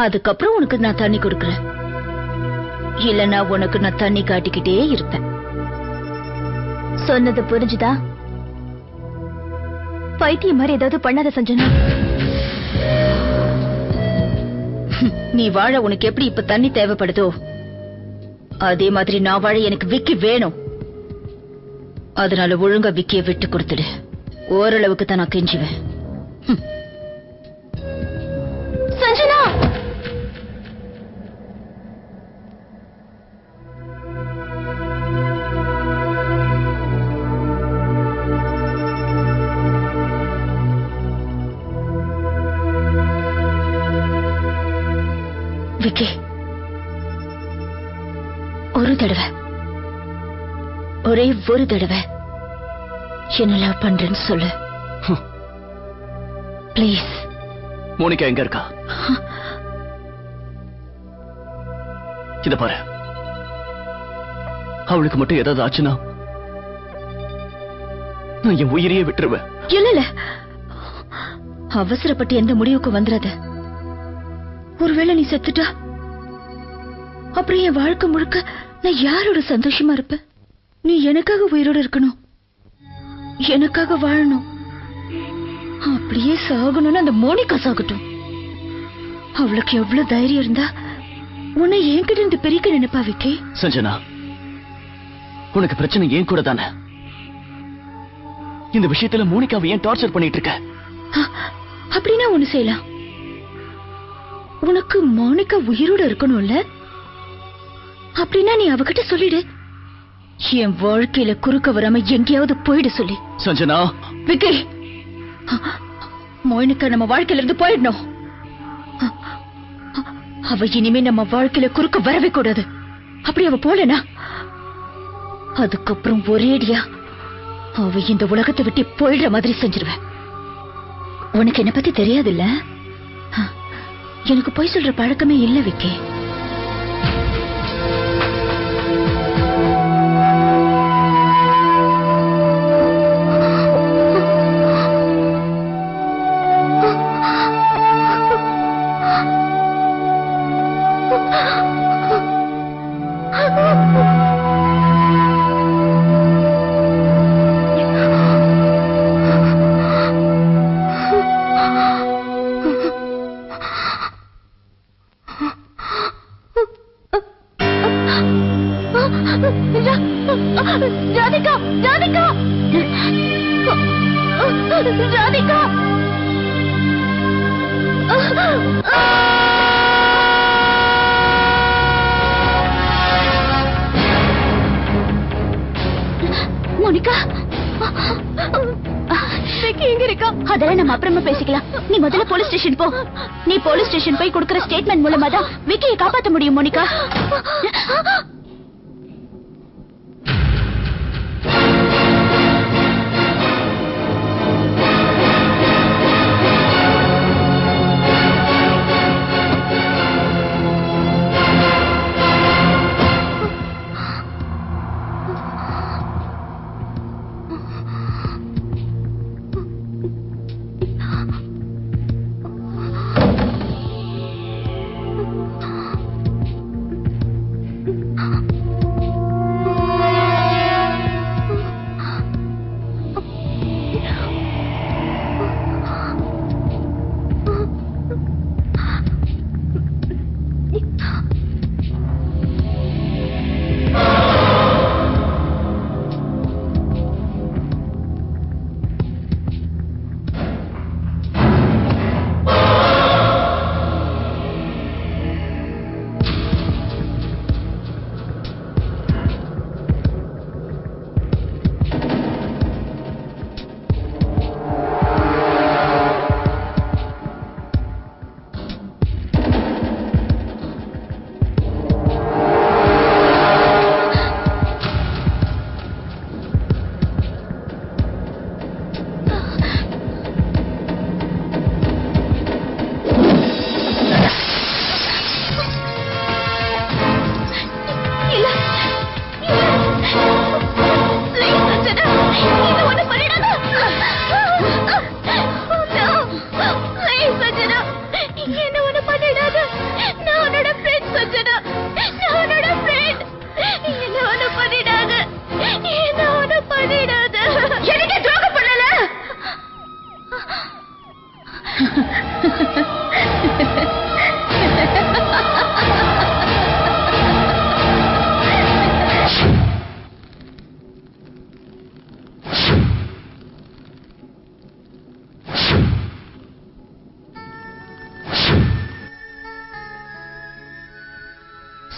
Speaker 1: அதுக்கப்புறம் உனக்கு நான் தண்ணி கொடுக்கறேன். இல்லனா உனக்கு நான் தண்ணி காட்டிக்கிட்டே இருப்பேன். சொன்னது புரிஞ்சுதா? பைத்தியம் மாதிரி ஏதாவது பண்ணாத சஞ்சனா. நீ வாழ உனக்கு எப்படி இப்ப தண்ணி தேவைப்படுதோ அதே மாதிரி நான் வாழ எனக்கு விக்கி வேணும். அதனால ஒழுங்கா விக்கிய விட்டு கொடுத்துடு. ஓரளவுக்கு தான் நான் கெஞ்சுவேன். சஞ்சனா, விக்கி ஒரு தடவை, ஒரே ஒரு தடவை என்ன லவ் பண்றேன்னு சொல்லு ப்ளீஸ்.
Speaker 4: மோனிகா எங்க இருக்கா? இத பாரு, அவளுக்கு மட்டும் ஏதாவது ஆச்சுன்னா நான் என் உயிரையே விட்டுருவேன்.
Speaker 1: இல்ல இல்ல, அவசரப்பட்டு எந்த முடிவுக்கு வந்துடாத. ஒருவேளை நீ செத்துட்டா அப்புறம் என் வாழ்க்கை முழுக்க நான் யாரோட சந்தோஷமா இருப்பேன்? நீ எனக்காக உயிரோட இருக்கணும், எனக்காக வாழணும். அப்படியே சாகணும்னு அந்த மோனிகா சாகட்டும். அவளுக்கு எவ்வளவு தைரியம் இருந்தா உன்னை என்கிட்ட இருந்து பிரிக்க நினைப்பா விக்கி?
Speaker 4: சஞ்சனா, உனக்கு பிரச்சனை ஏன் கூட தானே. இந்த விஷயத்துல மோனிகாவை ஏன் டார்ச்சர் பண்ணிட்டு இருக்க?
Speaker 1: அப்படின்னா ஒண்ணு செய்யலாம். உனக்கு மோனிகா உயிரோட இருக்கணும்ல, அப்படின்னா நீ அவகிட்ட சொல்லிடு. என் வாழ்க்கையில குறுக்க வராம எங்கேயாவது போயிடு சொல்லி.
Speaker 4: சஞ்சனா.
Speaker 1: விக்கி, மோனிகா நம்ம வாழ்க்கையில இருந்து போயிடணும். அவ இனிமே நம்ம வாழ்க்கையில குறுக்க வரவே கூடாது. அப்படி அவ போலனா அதுக்கப்புறம் ஒரேடியா அவ இந்த உலகத்தை விட்டு போயிடுற மாதிரி செஞ்சிருவேன். உனக்கு என்ன பத்தி தெரியாதுல்ல? எனக்கு போய் சொல்ற பழக்கமே இல்ல விக்கி. ராதிகா, ராதிகா, ராதிகா. மோனிகா, எங்க இருக்கா? அதெல்லாம் நம்ம அப்புறமா பேசிக்கலாம். நீ முதல்ல போலீஸ் ஸ்டேஷன் போ. நீ போலீஸ் ஸ்டேஷன் போய் கொடுக்கிற ஸ்டேட்மெண்ட் மூலமா தான் விக்கியை காப்பாற்ற முடியும் மோனிகா.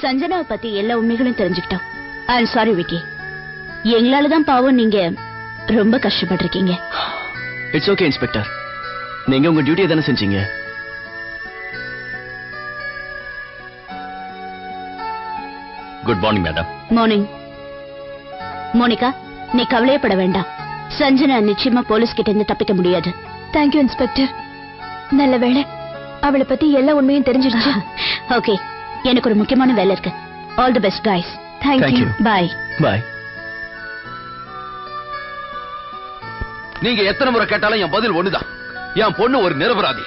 Speaker 1: சஞ்சனாவை பத்தி எல்லா உண்மைகளும் தெரிஞ்சுக்கிட்டோம். ஐ அம் சாரி விக்கி, எங்களால தான் பாவம் நீங்க ரொம்ப கஷ்டப்பட்டிருக்கீங்க.
Speaker 4: இட்ஸ் ஓகே இன்ஸ்பெக்டர், நீங்க உங்க டியூட்டியை தானே செஞ்சீங்க.
Speaker 5: Good morning madam.
Speaker 3: Morning. Monica, நீ கவலையப்பட வேண்டாம். சஞ்சனா நிச்சயமா போலீஸ் கிட்ட இருந்து தப்பிக்க முடியாது.
Speaker 1: Thank you inspector. நல்ல வேளை அவளை பத்தி எல்லா உண்மையும் தெரிஞ்சிடுச்சு.
Speaker 3: ஓகே, எனக்கு ஒரு முக்கியமான வேலை இருக்கு. All the best guys.
Speaker 1: Thank you.
Speaker 3: Bye.
Speaker 4: Bye.
Speaker 6: நீங்க எத்தனை முறை கேட்டாலும் என் பதில் ஒண்ணுதான். என் பொண்ணு ஒரு நிரபராதி.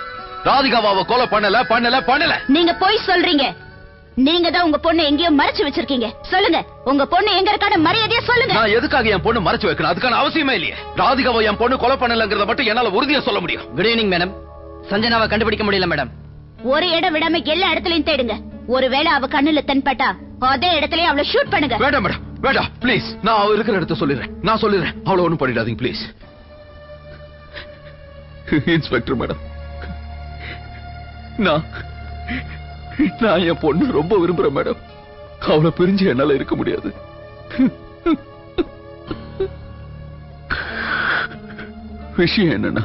Speaker 6: ராதிகாவை கொலை பண்ணல.
Speaker 3: நீங்க போய் சொல்றீங்க. நீங்க தான் உங்க பொண்ணு எங்கேயோ மறைச்சு வச்சிருக்கீங்க. சொல்லுங்க, உங்க பொண்ணு எங்க இருக்கான மரியாதையா சொல்லுங்க.
Speaker 6: நான் எதுக்காக என் பொண்ணு மறைச்சு வைக்கணும்? அதுக்கான அவசியமே இல்லையே. ராதிகாவை என் பொண்ணு கொலை பண்ணலங்கறத மட்டும் என்னால உறுதியா சொல்ல முடியும்.
Speaker 2: Good evening madam. சஞ்சனாவை கண்டுபிடிக்க முடியல மேடம்.
Speaker 3: ஒரு இடம் விடாம எல்லா இடத்துலயும் தேடுங்க. ஒருவேளை அவ கண்ணுல தென்பட்டா அதே இடத்துலயே அவளை ஷூட் பண்ணுங்க.
Speaker 6: வேண்டாம் மேடம், வேண்டாம் ப்ளீஸ். நான் அவ இருக்கிற இடத்த சொல்லிடுறேன். அவளை ஒண்ணும் பண்ணிடாதீங்க ப்ளீஸ். இன்ஸ்பெக்டர் மேடம், நான் என் பொண்ணு ரொம்ப விரும்புறேன் மேடம். அவளை பிரிஞ்சு என்னால இருக்க முடியாது. விஷயம் என்னன்னா,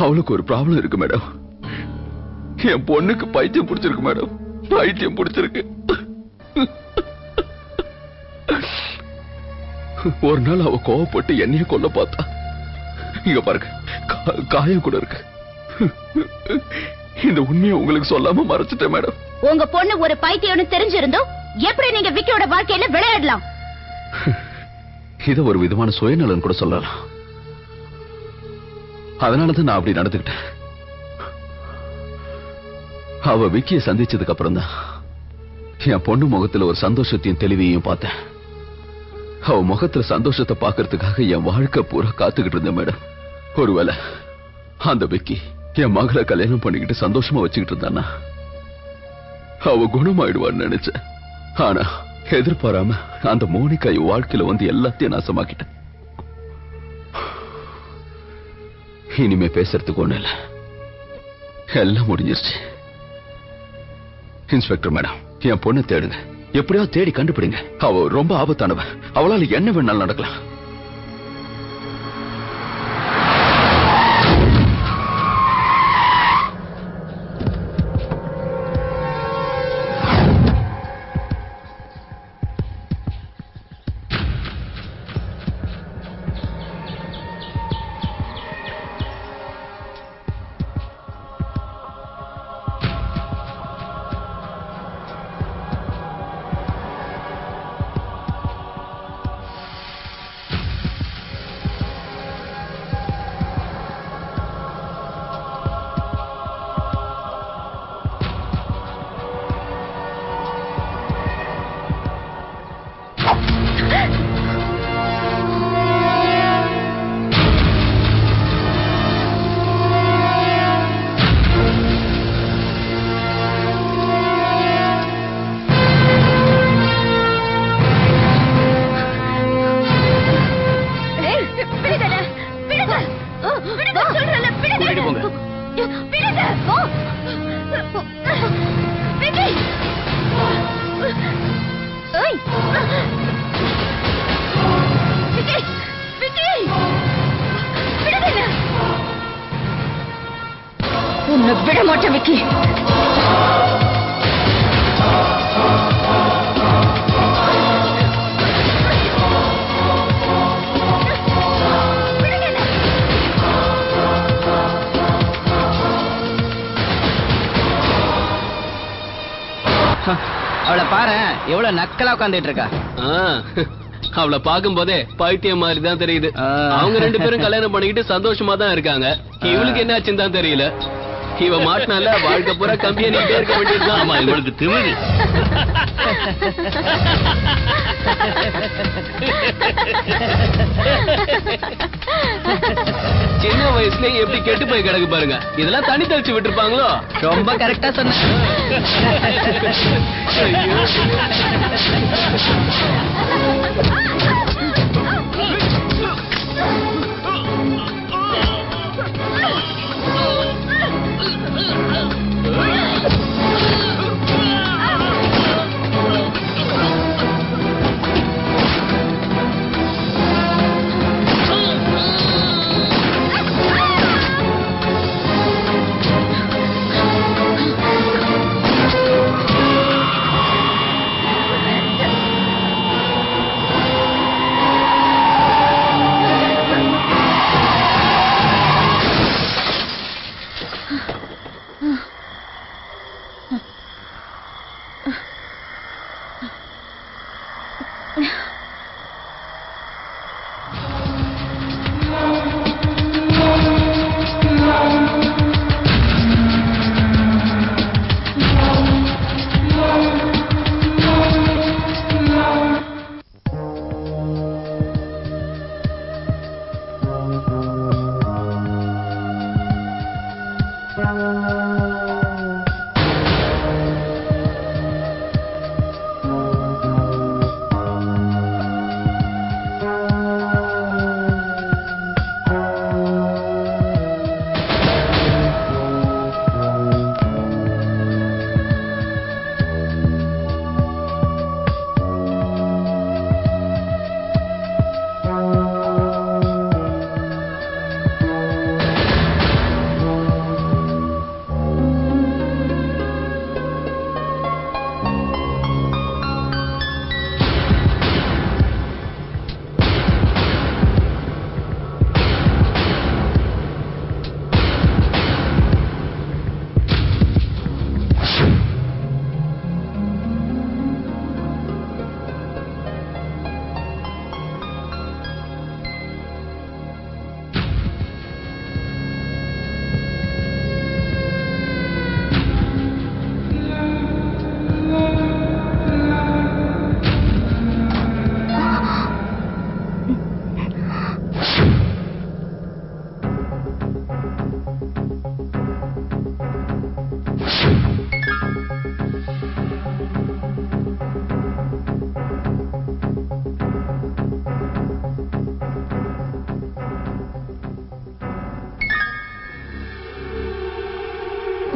Speaker 6: அவளுக்கு ஒரு ப்ராப்ளம் இருக்கு மேடம். என் பொண்ணுக்கு பைத்தியம் பிடிச்சிருக்கு மேடம். பைத்தியம் பிடிச்சிருக்கு. ஒரு நாள் அவ கோவப்பட்டு என்னைய கொல்ல பார்த்தா. இங்க பாருங்க, காயம் கூட இருக்கு. இந்த உண்மையை உங்களுக்கு சொல்லாம மறைச்சிட்டேன் மேடம்.
Speaker 3: உங்க பொண்ணு ஒரு பைத்தியம்னு தெரிஞ்சிருந்தோம் எப்படி நீங்க விக்கியோட வாழ்க்கையில விளையாடலாம்?
Speaker 6: இத ஒரு விதமான சுயநலன் கூட சொல்லலாம். அதனாலதான் நான் அப்படி நடந்துக்கிட்டேன். அவ விக்கிய சந்திச்சதுக்கு அப்புறம் தான் என் பொண்ணு முகத்துல ஒரு சந்தோஷத்தையும் தெளிவையும் பார்த்தேன். அவ முகத்துல சந்தோஷத்தை பாக்குறதுக்காக என் வாழ்க்கை பூரா காத்துக்கிட்டு இருந்தேன் மேடம். ஒருவேளை அந்த விக்கி என் மகளை கல்யாணம் பண்ணிக்கிட்டு சந்தோஷமா வச்சுக்கிட்டு இருந்தானா அவ குணமாயிடுவான்னு நினைச்சேன். ஆனா எதிர்பாராம அந்த மோனிகா என் வாழ்க்கையில வந்து எல்லாத்தையும் நாசமாக்கிட்டேன். இனிமே பேசுறதுக்கு ஒண்ணு இல்ல, எல்லாம் முடிஞ்சிருச்சு. இன்ஸ்பெக்டர் மேடம், என் பொண்ணு தேடுங்க. எப்படியாவது தேடி கண்டுபிடிங்க. அவ ரொம்ப ஆபத்தானவ. அவளால என்ன வேணாலும் நடக்கலாம்.
Speaker 1: உன்னை விட மாட்டேன் விக்கி.
Speaker 2: அவளை பாரு, எவ்வளவு நக்கலா உட்காந்துட்டு இருக்கா.
Speaker 7: அவளை பார்க்கும் போதே பைத்தியம் மாதிரி தான் தெரியுது. அவங்க ரெண்டு பேரும் கல்யாணம் பண்ணிக்கிட்டு சந்தோஷமா தான் இருக்காங்க. இவளுக்கு என்ன ஆச்சுன்னு தான் தெரியல. இவ மாட்டினால வாழ்க்கை பூரா கம்பியா நீட்டே இருக்க வேண்டியதுதான்.
Speaker 5: ஆமா, இவளுக்கு திமிரு.
Speaker 7: சின்ன வயசுலயே எப்படி கெட்டு போய் கிடக்கு பாருங்க. இதெல்லாம் தண்ணி தெளிச்சு விட்டுருப்பாங்களோ?
Speaker 2: ரொம்ப கரெக்டா சொன்ன.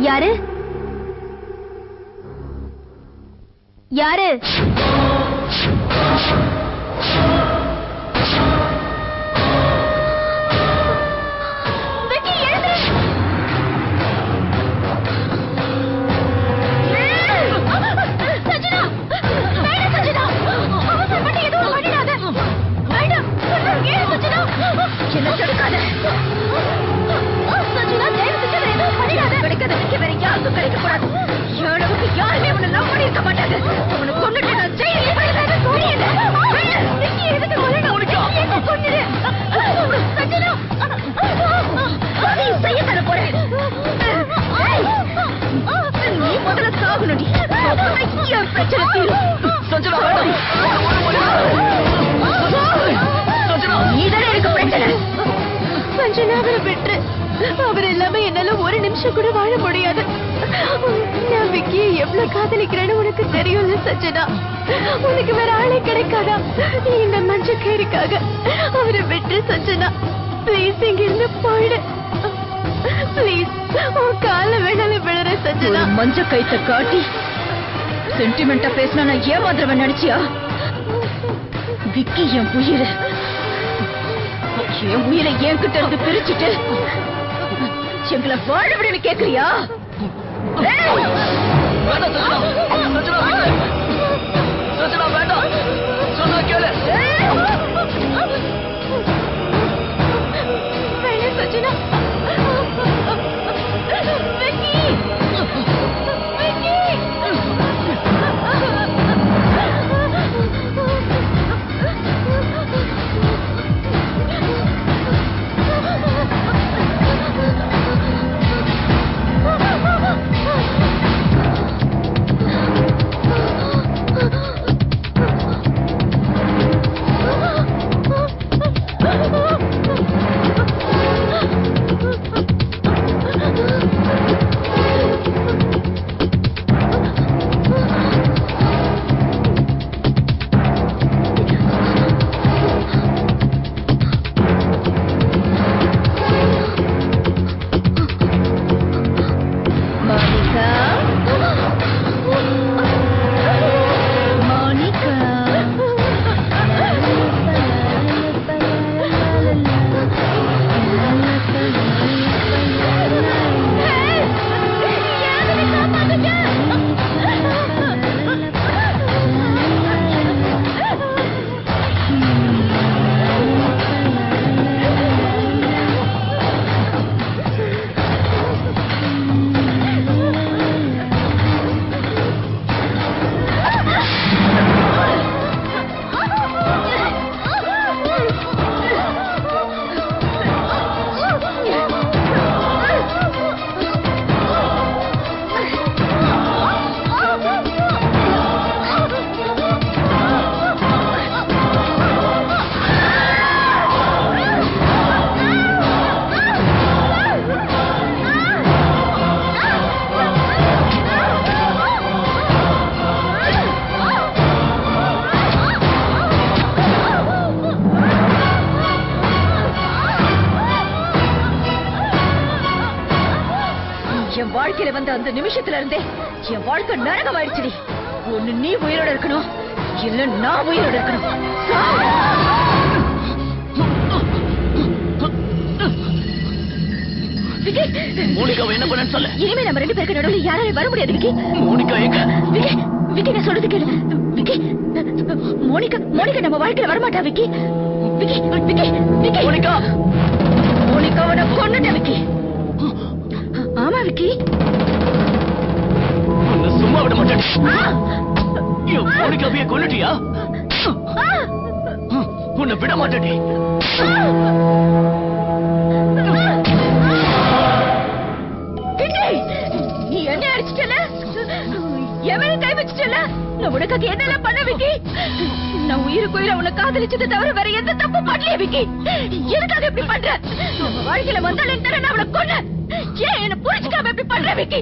Speaker 1: யாரு யாரு? விக்கி, எழுந்து. சஞ்சனா, வேண்டாம் சஞ்சனா, அவசரப்பட்டு எதுவும் பண்ணிடாத. வேண்டாம், ஏன் சஞ்சனா? என்ன தடுக்காத. சஞ்சனா, தயவு செஞ்சு வேற எதுவும் பண்ணிடாத. கிடைக்காத விக்கி வேற யாருக்கும் கிடைக்கக்கூடாது. எவ்வளவுக்கு யாருமே உன்னை லவ் பண்ணியிருக்க மாட்டாங்க. உன்னை கொன்னுட்டு நான் ஜெயிலே போயிடுறேன்னு சொல்லிடு. விக்கி, எதுக்கு கொல்லணும்? உனக்கு என்ன கொன்னுடு. சஞ்சனா, அதையும் செய்ய தர போறேன். நீ முதல்ல சாகணுடி. என் பிரச்சனை தீரும். நீதானே எனக்கு பிரச்சனை. சஞ்சனா, அவரை விட்டு அவர் இல்லாம என்னால ஒரு நிமிஷம் கூட வாழ முடியாது. நான் விக்கியை எவ்வளவு காதலிக்கிறேன்னு உனக்கு தெரியும்ல சஞ்சனா. உனக்கு வேற ஆளே கிடைக்காதா இந்த மஞ்ச கயிறுக்காக? அவரை விட்டு சஞ்சனா, பிளீஸ் இங்க இருந்து போயிடு. பிளீஸ், உன் கால வேணாலும் விழுற சஞ்சனா. மஞ்ச கயித்தை காட்டி சென்டிமெண்டா பேசினா நான் ஏமாத்திரவன் நினைச்சியா? விக்கி என் உயிரை என்கிட்ட இருந்து பிரிச்சுட்டு எங்களை வாழ விட கேக்குறியா? சஞ்சனா, என் வாழ்க்கையில வந்த அந்த நிமிஷத்துல இருந்தே என் வாழ்க்கை நரகமாயிடுச்சுடி. ஒண்ணு நீ உயிரோட இருக்கணும், இல்ல நான் உயிரோட இருக்கணும்.
Speaker 4: மோனிகாவை என்ன பண்ணு சொல்ல.
Speaker 1: இனிமே நம்ம ரெண்டு பேருக்கு நடுவில் யாராலும் வர முடியாது விக்கி.
Speaker 4: மோனிகா எங்க?
Speaker 1: விக்கி, விக்கி நான் சொல்றது கேளு. விக்கி, மோனிகா நம்ம வாழ்க்கையில வரமாட்டா விக்கி. விக்கி, விக்கி, விக்கி. மோனிகாவை நான் கொன்னுட்டேன் விக்கி. ஆமா விக்கி,
Speaker 4: உன்னை சும்மா விட மாட்டேன். மோனிகாவையே கொன்னுட்டியா? உன்னை விட மாட்டேன்.
Speaker 1: நீ என்ன அடிச்சிட்டல, என் மேல கை வச்சிட்டல. நான் உனக்காக என்னெல்லாம் பண்ண விக்கி? நான் உயிருக்குயிர உன்னை காதலிச்சதை தவிர வேற எந்த தப்பு பண்ணலையே விக்கி. எதுக்காக இப்படி பண்ற? நம்ம வாழ்க்கையில வந்தாலும் தர நான் அவளை கொன்ன. ஏன் என்ன புரிஞ்சுக்காம இப்படி பண்ற விக்கி?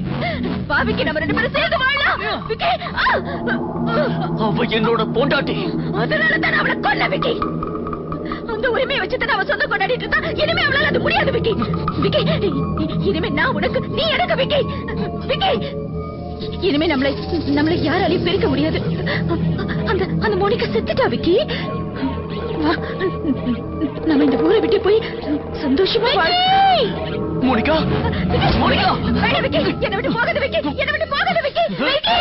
Speaker 1: பாவிக்கு நம்ம ரெண்டு பேரும் சேர்ந்து வாழலாம் விக்கி.
Speaker 4: அவ என்னோட பொண்டாட்டி.
Speaker 1: அதனால தான் அவளை கொன்ன விக்கி. அந்த உரிமையை வச்சுதான் அவ சொந்த கொண்டாடிட்டு இருந்தா. இனிமே அவளால அது முடியாது விக்கி. விக்கி, இனிமே நான் உனக்கு, நீ எனக்கு விக்கி. விக்கி, இனிமே நம்மளை யாராலையும் பிரிக்க முடியாது. அந்த அந்த மோனிகா செத்துட்டா விக்கி. வா, நம்ம இந்த ஊரை விட்டு போய் சந்தோஷமா
Speaker 4: மோனிகா, மோனிகா,
Speaker 1: வேணாம் விக்கி, என்னை விட்டு போகாத விக்கி, என்னை விட்டு போகாத விக்கி. விக்கி